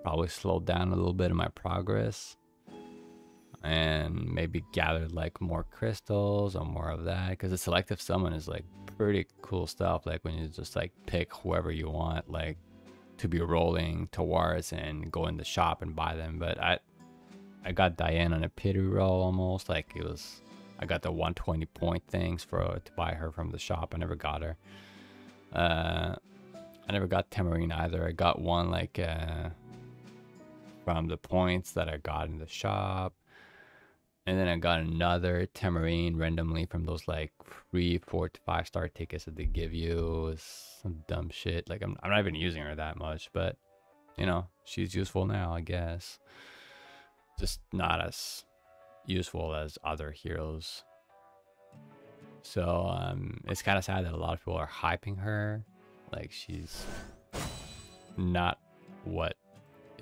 probably slowed down a little bit of my progress and maybe gathered like more crystals or more of that, because the selective summon is like pretty cool stuff, like when you just like pick whoever you want like to be rolling towards and go in the shop and buy them. But I got Diane on a pity roll almost, like it was, I got the 120 point things to buy her from the shop. I never got her. I never got Tamarine either. I got one like from the points that I got in the shop. And then I got another Tamarine randomly from those like free 4 to 5 star tickets that they give you. It's some dumb shit. Like I'm not even using her that much, but you know, she's useful now, I guess. Just not as useful as other heroes. So it's kind of sad that a lot of people are hyping her. Like she's not what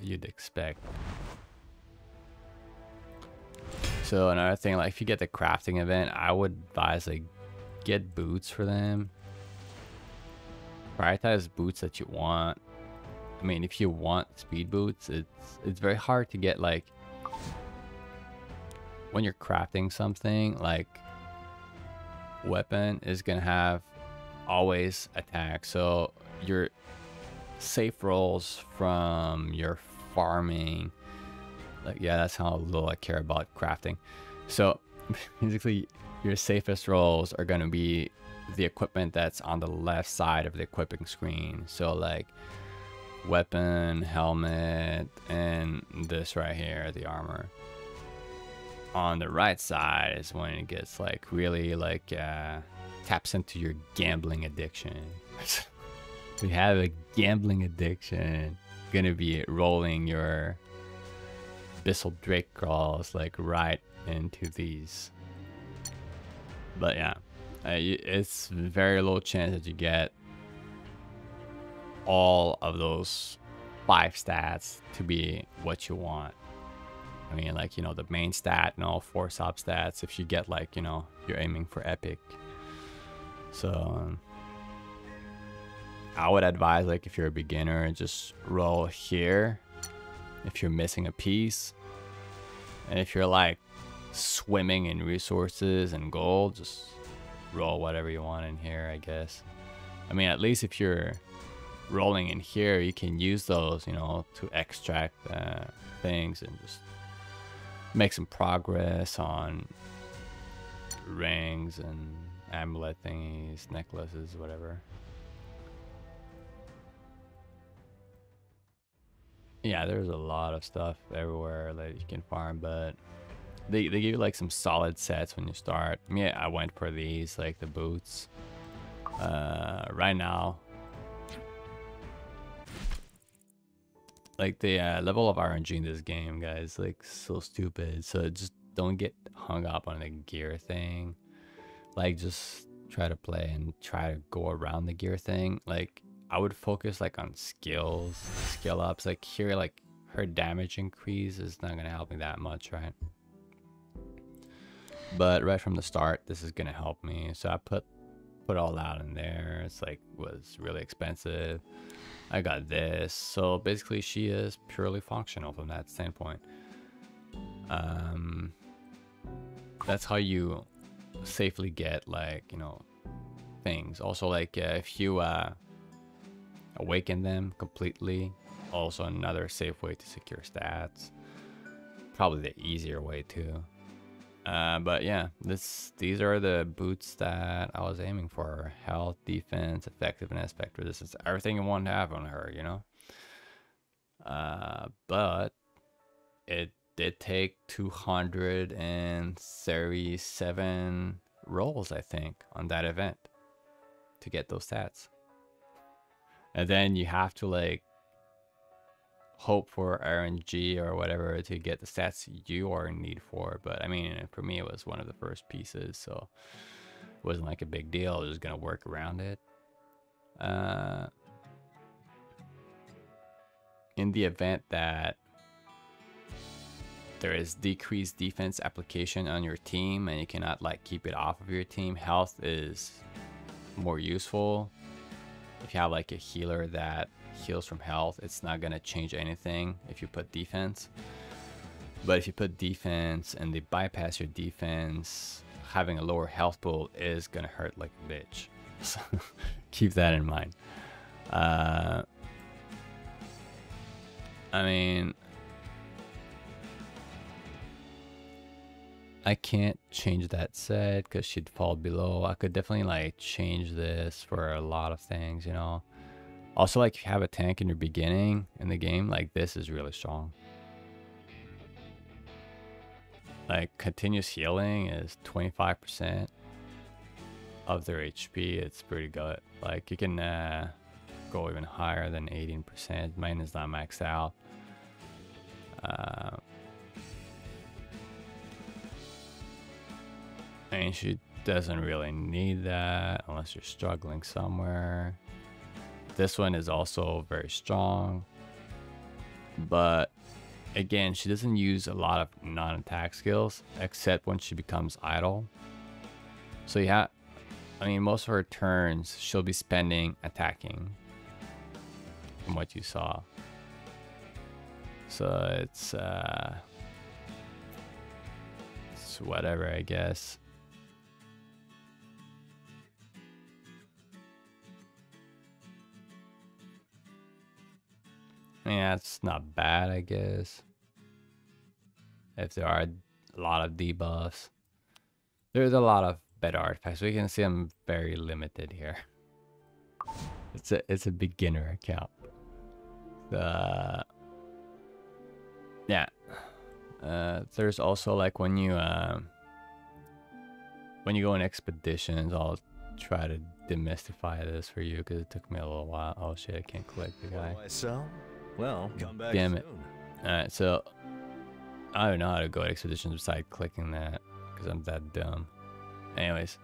you'd expect. So another thing, like if you get the crafting event, I would advise like get boots for them. Prioritize boots that you want. I mean, if you want speed boots, it's very hard to get, like when you're crafting something, like weapon is gonna have always attack. So your safe rolls from your farming, like, yeah, that's how little I care about crafting. So basically your safest rolls are going to be the equipment that's on the left side of the equipping screen. So like weapon, helmet, and this right here, the armor. On the right side is when it gets like really like taps into your gambling addiction. If you have a gambling addiction, you're gonna be rolling your Abyssal Drake crawls like right into these. But yeah, it's very low chance that you get all of those 5 stats to be what you want. I mean, like, you know, the main stat and all 4 sub stats, if you get like, you know, you're aiming for epic. So I would advise, like, if you're a beginner, just roll here if you're missing a piece. And if you're like swimming in resources and gold, just roll whatever you want in here, I guess. I mean, at least if you're rolling in here, you can use those, you know, to extract things and just make some progress on rings and amulet thingies, necklaces, whatever. Yeah, there's a lot of stuff everywhere that you can farm, but they give you like some solid sets when you start. Yeah, I went for these, like the boots. Right now, like the level of RNG in this game, guys, like so stupid. So just don't get hung up on the gear thing. Like just try to play and try to go around the gear thing. Like I would focus like on skills, skill ups. Like here, like her damage increase is not gonna help me that much, right? But right from the start, this is gonna help me. So I put all out in there. It's like was really expensive. I got this. So basically she is purely functional from that standpoint. That's how you safely get, like, you know, things. Also, like if you awaken them completely, also another safe way to secure stats. Probably the easier way too. But yeah, these are the boots that I was aiming for: health, defense, effectiveness, spectre resistance, everything you want to have on her, you know. But it did take 237 rolls, I think, on that event to get those stats. And then you have to like hope for RNG or whatever to get the stats you are in need for. But I mean, for me, it was one of the first pieces, so it wasn't like a big deal. I was just gonna work around it. In the event that there is decreased defense application on your team and you cannot like keep it off of your team, health is more useful. If you have like a healer that heals from health, it's not gonna change anything if you put defense. But if you put defense and they bypass your defense, having a lower health pool is gonna hurt like a bitch. So keep that in mind. I mean, I can't change that set because she'd fall below. I could definitely like change this for a lot of things, you know. Also, like if you have a tank in your beginning in the game, like this is really strong. Like continuous healing is 25% of their HP. It's pretty good. Like you can go even higher than 18%. Mine is not maxed out. And she doesn't really need that unless you're struggling somewhere. This one is also very strong, but again, she doesn't use a lot of non-attack skills except when she becomes idle. So you have, I mean, most of her turns she'll be spending attacking, from what you saw. So it's whatever, I guess. Yeah, it's not bad, I guess. If there are a lot of debuffs, there's a lot of better artifacts. We can see I'm very limited here. It's a beginner account. Yeah. There's also like when you go on expeditions, I'll try to demystify this for you because it took me a little while. Oh shit, I can't click the guy. What do I sell? Well, come back Damn soon. it. Alright, so I don't know how to go to expeditions besides clicking that because I'm that dumb. Anyways.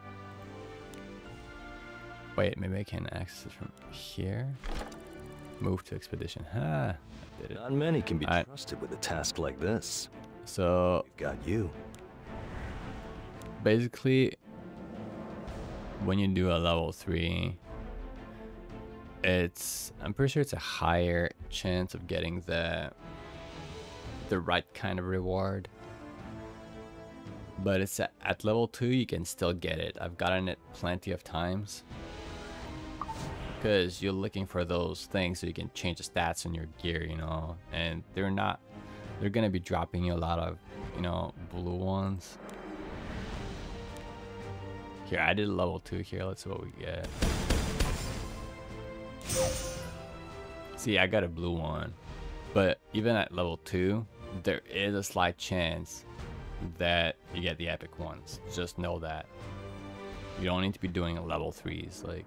Wait, maybe I can access it from here? Move to expedition. Ah, I did it. Not many can be trusted with a task like this. So We've got you. basically, when you do a level 3, I'm pretty sure it's a higher chance of getting the right kind of reward. but it's at level 2 you can still get it. I've gotten it plenty of times because you're looking for those things so you can change the stats on your gear, you know, and they're gonna be dropping you a lot of, you know, blue ones. Here, I did level 2 here. Let's see what we get. See, I got a blue one, but even at level 2 there is a slight chance that you get the epic ones. Just know that you don't need to be doing level 3s. Like,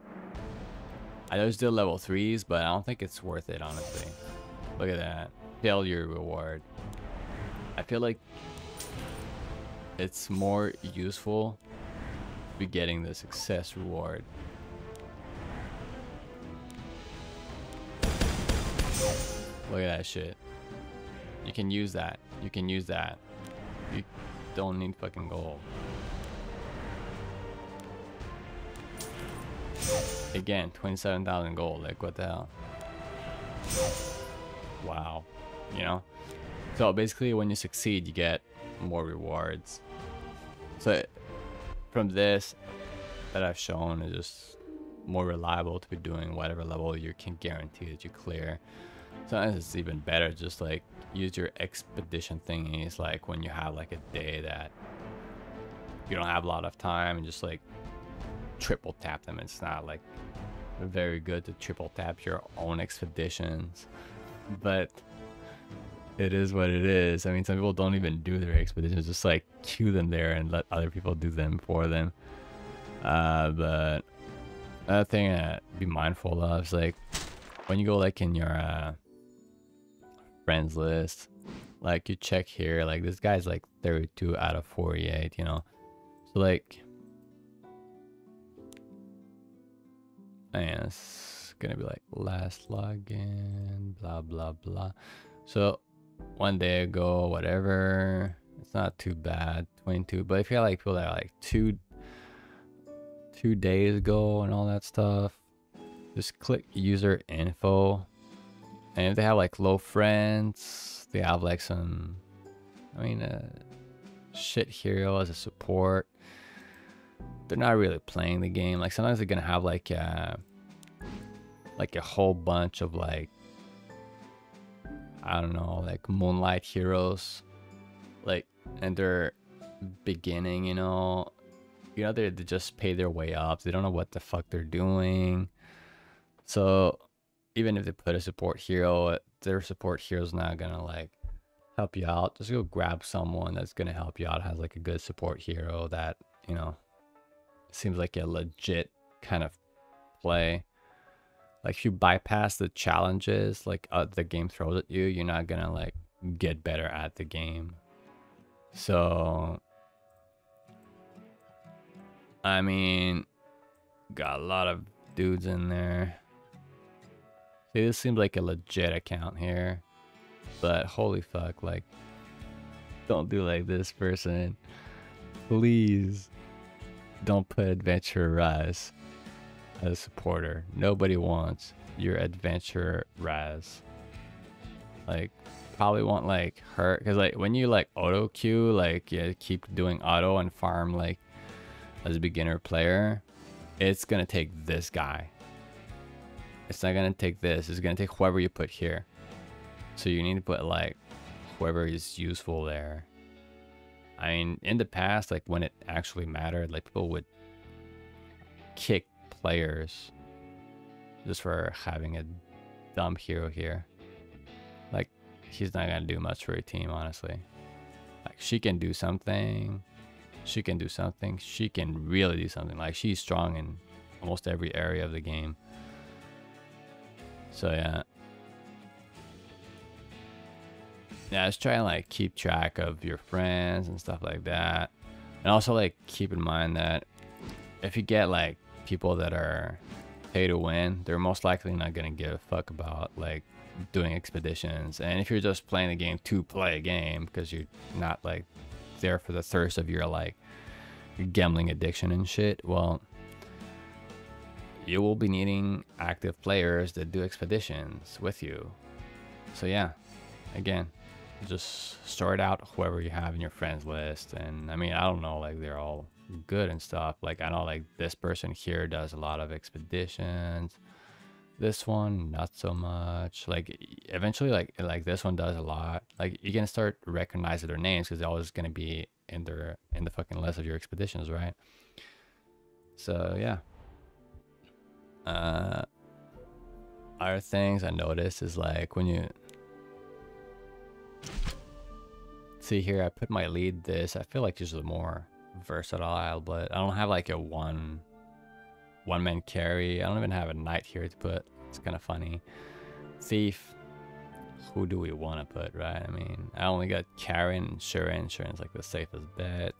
I know it's still level 3s, but I don't think it's worth it, honestly. Look at that failure reward. I feel like it's more useful to be getting the success reward. Look at that shit. You can use that. You can use that. You don't need fucking gold. Again, 27,000 gold. Like, what the hell? Wow. You know? So basically, when you succeed, you get more rewards. So from this that I've shown, is just more reliable to be doing whatever level you can guarantee that you clear. Sometimes it's even better just like use your expedition thingies, like when you have like a day that you don't have a lot of time, and just like triple tap them. It's not like very good to triple tap your own expeditions, but it is what it is. I mean, some people don't even do their expeditions, just like queue them there and let other people do them for them. But another thing to be mindful of is like when you go like in your friends list, like you check here, like this guy's like 32 out of 48, you know. So like, and it's gonna be like last login, blah blah blah. So one day ago, whatever, it's not too bad, 22. But if you have like people that are like two days ago and all that stuff, just click user info, and if they have like low friends, they have like some, I mean, shit hero as a support, they're not really playing the game. Like sometimes they're gonna have like a whole bunch of like, I don't know, like moonlight heroes, like, and they're beginning, you know, they just pay their way up. They don't know what the fuck they're doing. So even if they put a support hero, their support hero's not gonna like help you out. Just go grab someone that's gonna help you out, has like a good support hero that, you know, seems like a legit kind of play. Like if you bypass the challenges like the game throws at you, you're not gonna like get better at the game. So I mean, got a lot of dudes in there. See, this seems like a legit account here, but holy fuck, like, don't do like this, person. Please don't put Adventurer Raz as a supporter. Nobody wants your Adventurer Raz. Like, probably want like her, because like when you like auto queue, like you keep doing auto and farm like as a beginner player, it's gonna take this guy. It's not gonna take this. It's gonna take whoever you put here. So you need to put like whoever is useful there. I mean, in the past, like when it actually mattered, like people would kick players just for having a dumb hero here. Like, he's not gonna do much for a team, honestly. Like, she can do something. She can do something. She can really do something. Like, she's strong in almost every area of the game. So yeah. Yeah, just try and like keep track of your friends and stuff like that. And also like keep in mind that if you get like people that are pay to win, they're most likely not gonna give a fuck about like doing expeditions. And if you're just playing the game to play a game because you're not like there for the thirst of your like your gambling addiction and shit, well, you will be needing active players that do expeditions with you. So yeah, again, just sort out whoever you have in your friends list. And I mean, I don't know, like they're all good and stuff. Like I know like this person here does a lot of expeditions. This one not so much. Like eventually like this one does a lot. Like you can start recognizing their names because they're always gonna be in the fucking list of your expeditions, right? So yeah. Other things I noticed is like when you see here, I put my lead this. I feel like this is more versatile, but I don't have like a one-man carry. I don't even have a knight here to put. It's kind of funny. Thief. Who do we want to put, right? I mean, I only got Karen, Sharon. Sharon's like the safest bet.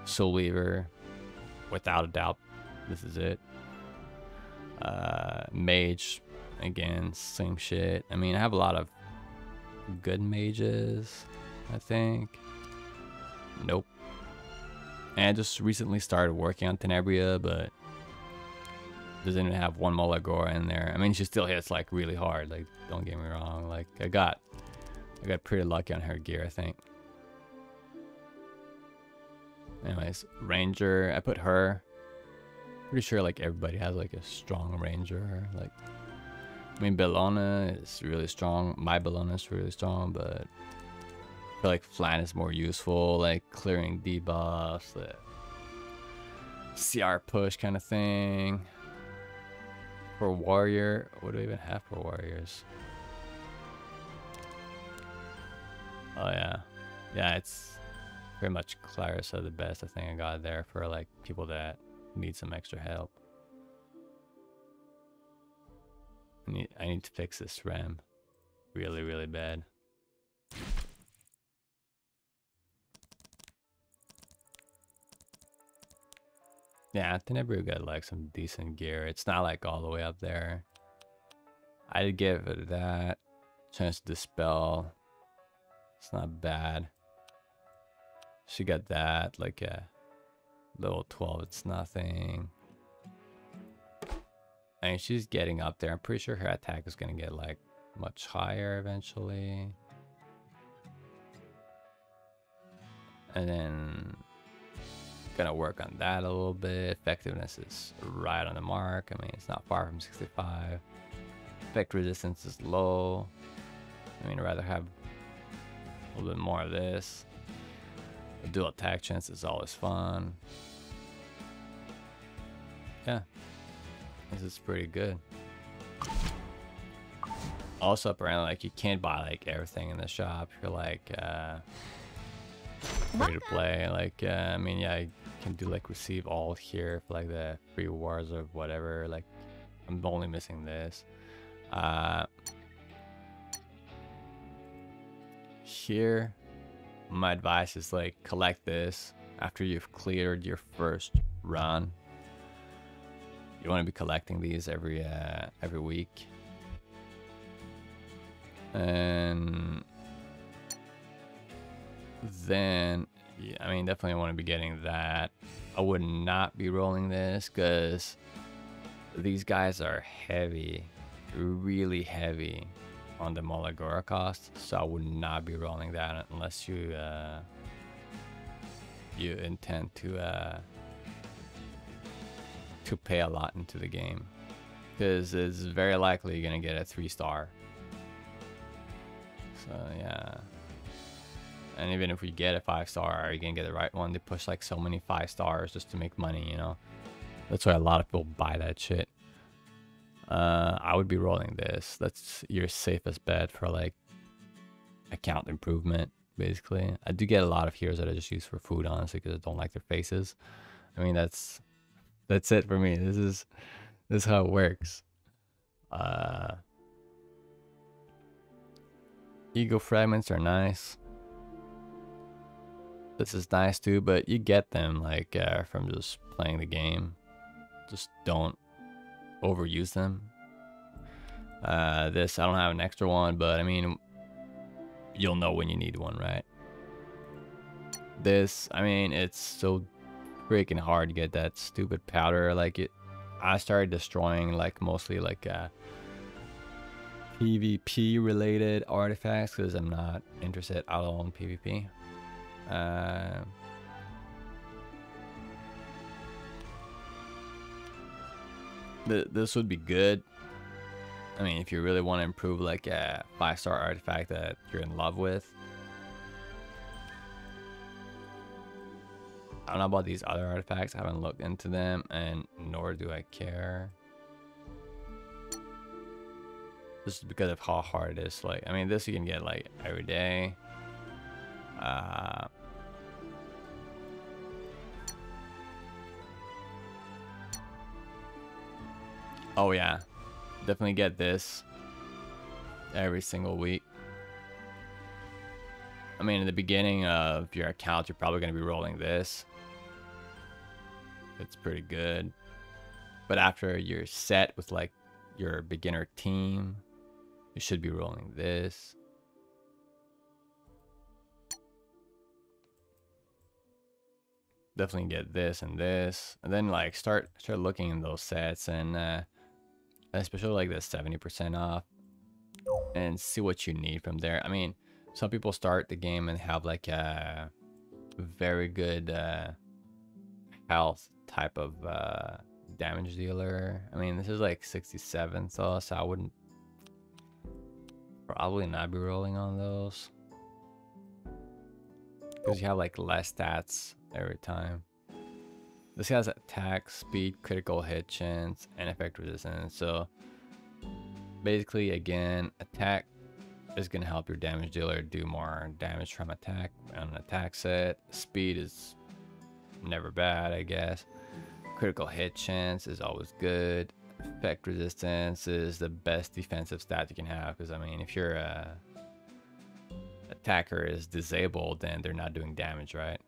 Soul Weaver, without a doubt, this is it. Mage, again, same shit. I mean, I have a lot of good mages, I think. Nope. And I just recently started working on Tenebria, but doesn't even have one Molagora in there. I mean, she still hits like really hard. Like, don't get me wrong. Like, I got pretty lucky on her gear, I think. Anyways, Ranger, I put her. Pretty sure like everybody has like a strong Ranger. Like, I mean, Bellona is really strong. My Bellona is really strong, but I feel like Flan is more useful, like clearing debuffs, the CR push kind of thing. For Warrior, what do we even have for Warriors? Oh yeah, yeah, it's pretty much Clarissa the best. I think I got there for like people that need some extra help. I need to fix this RAM really, really bad. Yeah, Tenebria got like some decent gear. It's not like all the way up there. I'd give it that. Chance to Dispel. It's not bad. She got that, like a level 12, it's nothing. I mean, she's getting up there. I'm pretty sure her attack is gonna get like much higher eventually. And then gonna work on that a little bit. Effectiveness is right on the mark. I mean, it's not far from 65. Effect resistance is low. I mean, I'd rather have a little bit more of this. A dual attack chance is always fun. Yeah, this is pretty good. Also, apparently, like you can't buy like everything in the shop. You're like free to play. Like I mean, yeah, I can do like receive all here for like the free rewards or whatever. Like I'm only missing this. Here, my advice is like collect this after you've cleared your first run. You want to be collecting these every week, and then yeah, I mean definitely want to be getting that. I would not be rolling this because these guys are heavy, really heavy on the Molagora cost, so I would not be rolling that unless you you intend to pay a lot into the game, because it's very likely you're gonna get a 3-star. So yeah, and even if we get a 5-star, are you gonna get the right one? They push like so many 5-stars just to make money, you know. That's why a lot of people buy that shit. I would be rolling this. That's your safest bet for like account improvement, basically. I do get a lot of heroes that I just use for food, honestly, because I don't like their faces. I mean, that's it for me. This is how it works. Ego fragments are nice. This is nice too, but you get them like from just playing the game. Just don't overuse them. This, I don't have an extra one, but I mean, you'll know when you need one, right? This, I mean, it's so freaking hard to get that stupid powder. Like I started destroying like mostly like PvP related artifacts because I'm not interested at all in PvP. This would be good. I mean, if you really want to improve like a 5-star artifact that you're in love with. I don't know about these other artifacts. I haven't looked into them, and nor do I care. This is because of how hard it is. Like, I mean, this you can get like every day. Oh yeah, definitely get this every single week. I mean, in the beginning of your account, you're probably going to be rolling this. It's pretty good. But after you're set with like your beginner team, you should be rolling this. Definitely get this and this, and then like start looking in those sets, and especially like the 70% off, and see what you need from there. I mean, some people start the game and have like a very good health type of damage dealer. I mean, this is like 67, so I wouldn't probably not be rolling on those because you have like less stats every time. This has attack, speed, critical hit chance, and effect resistance. So basically, again, attack is going to help your damage dealer do more damage from attack on an attack set. Speed is never bad, I guess. Critical hit chance is always good. Effect resistance is the best defensive stat you can have, because I mean, if your attacker is disabled, then they're not doing damage, right?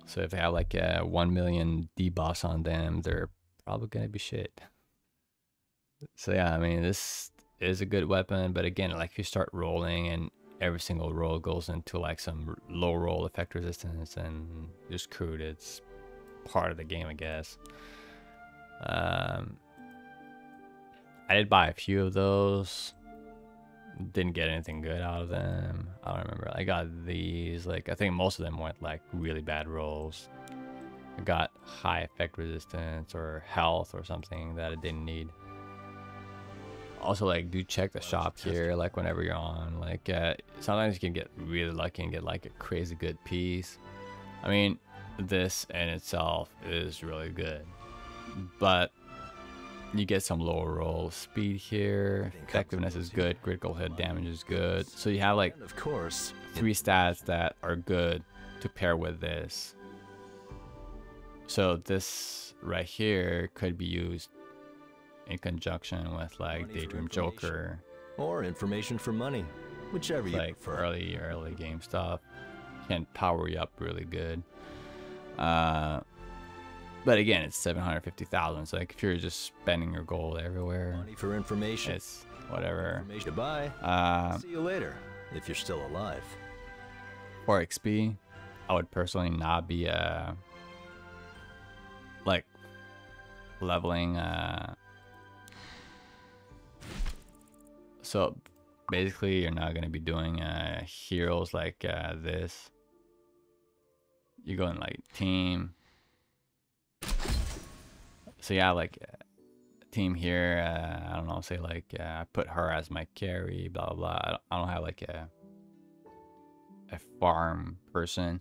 So if they have like a 1 million debuffs on them, they're probably gonna be shit. So yeah, I mean, this is a good weapon, but again, like if you start rolling and every single roll goes into like some low roll effect resistance, and you're screwed. It's part of the game, I guess. I did buy a few of those. Didn't get anything good out of them. I don't remember. I got these, like I think most of them went like really bad rolls. I got high effect resistance or health or something that I didn't need. Also, like, do check the shop here, like whenever you're on. Like sometimes you can get really lucky and get like a crazy good piece. I mean, this in itself is really good, but you get some lower roll speed here. Effectiveness is good. Critical hit damage is good. So you have like, And of course, 3 stats that are good to pair with this. So this right here could be used in conjunction with like Money for Daydream Joker, or information for money, whichever you like prefer. early game stuff. Can power you up really good. But again, it's 750,000. So like if you're just spending your gold everywhere, Money for information. it's whatever. Information. Goodbye. See you later, if you're still alive. For XP, I would personally not be like leveling. So basically, you're not gonna be doing heroes like this. You go in like team. So yeah, like team here. I don't know. Say like I put her as my carry. Blah blah blah. I don't have like a farm person.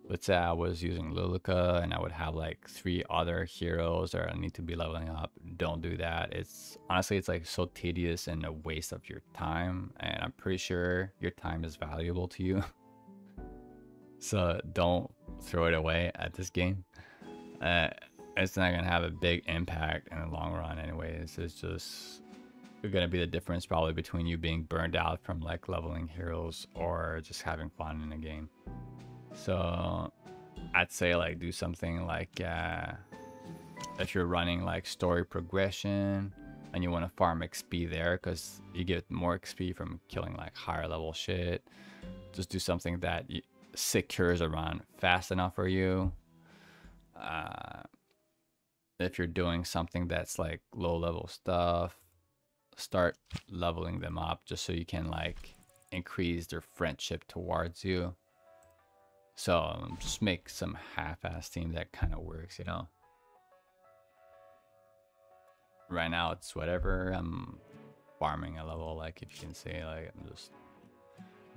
Let's say I was using Lilica and I would have like 3 other heroes that I need to be leveling up. Don't do that. It's honestly, it's like so tedious and a waste of your time, and I'm pretty sure your time is valuable to you. So don't throw it away at this game. It's not gonna have a big impact in the long run anyways. It's just gonna be the difference probably between you being burned out from like leveling heroes or just having fun in the game. So I'd say like do something like if you're running like story progression and you want to farm XP there, because you get more XP from killing like higher level shit, just do something that secures a run fast enough for you. If you're doing something that's like low level stuff, start leveling them up just so you can like increase their friendship towards you. So just make some half-ass team that kind of works, you know. Right now it's whatever. I'm farming a level, like if you can see, like I'm just,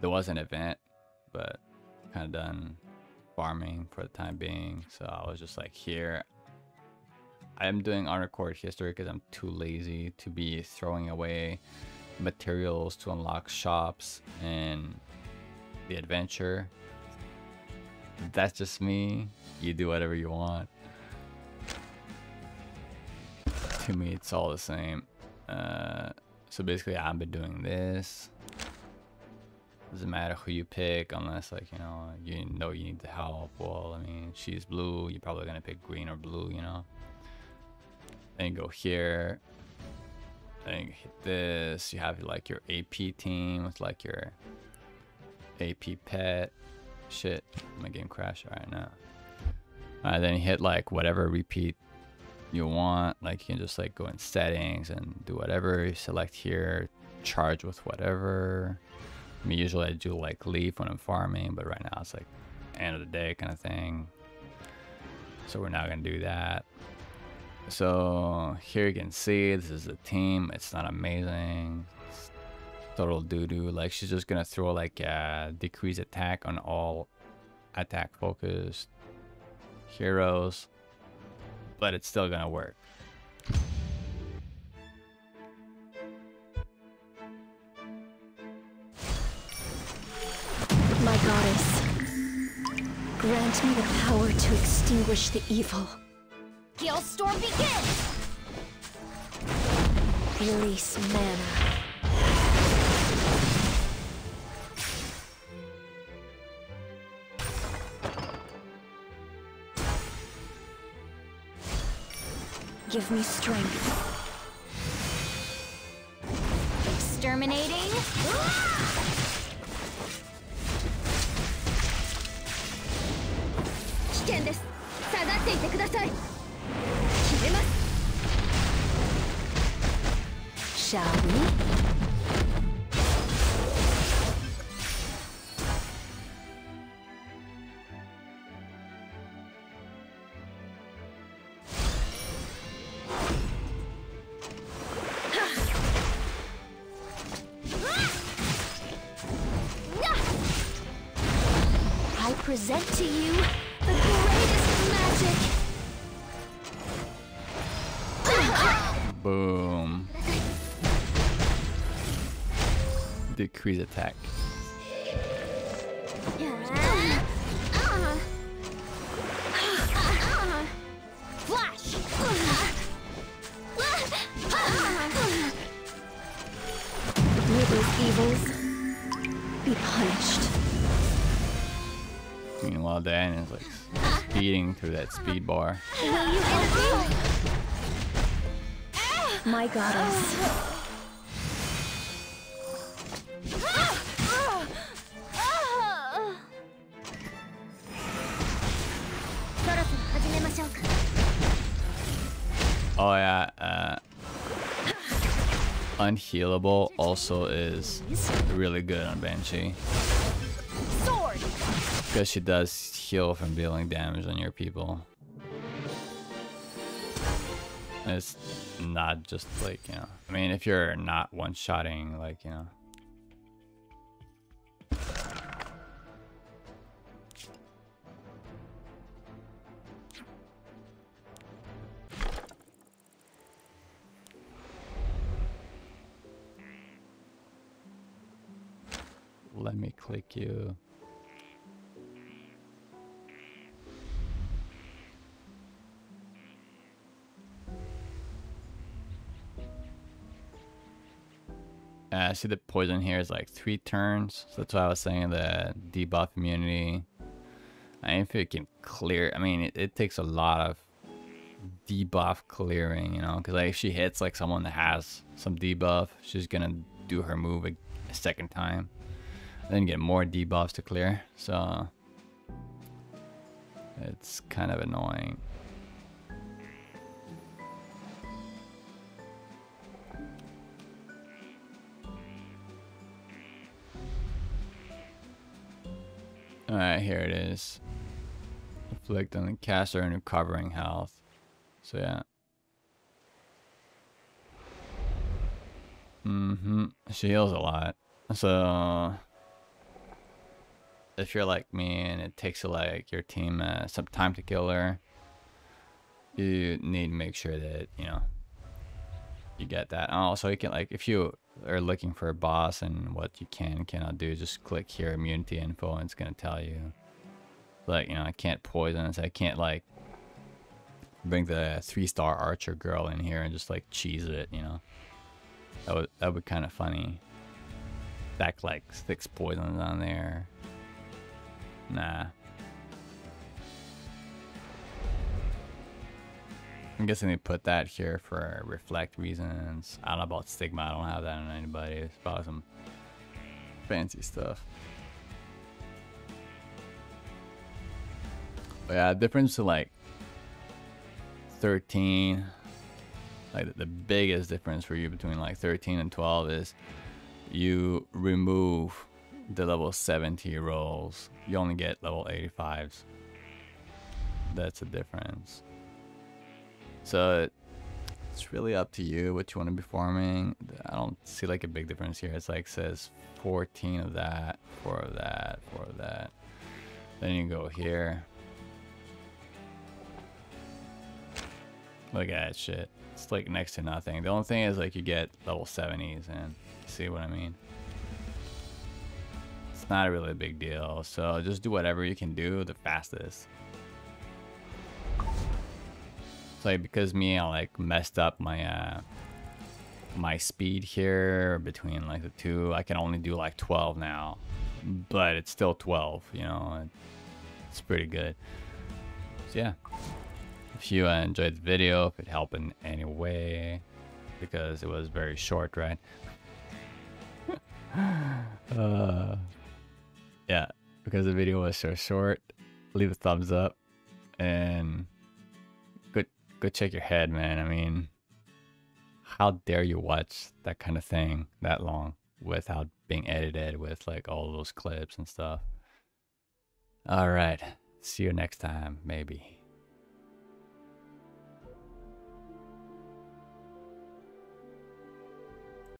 there was an event, but kind of done farming for the time being. So I was just like here. I'm doing unrecorded history because I'm too lazy to be throwing away materials to unlock shops and the adventure. That's just me. You do whatever you want. To me, it's all the same. So basically, I've been doing this. Doesn't matter who you pick unless, like, you know you need the help. Well, I mean, she's blue. You're probably gonna pick green or blue, you know. Then you go here. Then you hit this. You have like your AP team with like your AP pet. Shit, my game crashed right now. Then you hit like whatever repeat you want. Like you can just like go in settings and do whatever. You select here, charge with whatever. I mean, usually I do like leaf when I'm farming, but right now it's like end of the day kind of thing. So we're not gonna do that. So here you can see this is a team. It's not amazing. It's total doo-doo. Like she's just gonna throw like decrease attack on all attack focused heroes, but it's still gonna work. My goddess, grant me the power to extinguish the evil. Gale storm begins! Release mana. Give me strength. Exterminating. Shall we? I present to you the greatest magic. Boom. Decrease attack. Flash. May those evils be punished. Meanwhile, Dan is like speeding through that speed bar. Will you help me? My goddess. Oh yeah, unhealable also is really good on Banshee. Sword. Because she does heal from dealing damage on your people. It's not just like, you know, I mean, if you're not one-shotting, like, you know. Let me click you. See the poison here is like 3 turns, so that's why I was saying the debuff immunity. I if it can clear, I mean, it takes a lot of debuff clearing, you know, because like if she hits like someone that has some debuff, she's gonna do her move a second time, and then get more debuffs to clear. So it's kind of annoying. Alright, here it is. Inflict on the caster and recovering health. So yeah. She heals a lot. So if you're like me and it takes like your team some time to kill her, you need to make sure that, you know, you get that. And also you can, like, if you are looking for a boss and what you can and cannot do, just click here, immunity info, and it's gonna tell you, like, you know, I can't poison, so I can't like bring the 3-star archer girl in here and just like cheese it, you know. That would be kind of funny. Stack like 6 poisons on there. Nah. I'm guessing they put that here for reflect reasons. I don't know about stigma. I don't have that on anybody. It's probably some fancy stuff. But yeah, difference to like 13. Like the biggest difference for you between like 13 and 12 is you remove the level 70 rolls. You only get level 85s. That's a difference. So it's really up to you what you want to be farming. I don't see like a big difference here. It's like says 14 of that, 4 of that, 4 of that. Then you go here. Look at that shit. It's like next to nothing. The only thing is like you get level 70s, and see what I mean? It's not really a big deal. So just do whatever you can do the fastest. So like, because me, I like messed up my my speed here between like the two. I can only do like 12 now, but it's still 12, you know. It's pretty good. So yeah, if you enjoyed the video, if it helped in any way, because it was very short, right? Yeah, because the video was so short, leave a thumbs up and go check your head, man. I mean, how dare you watch that kind of thing that long without being edited with like all those clips and stuff. All right, see you next time, maybe.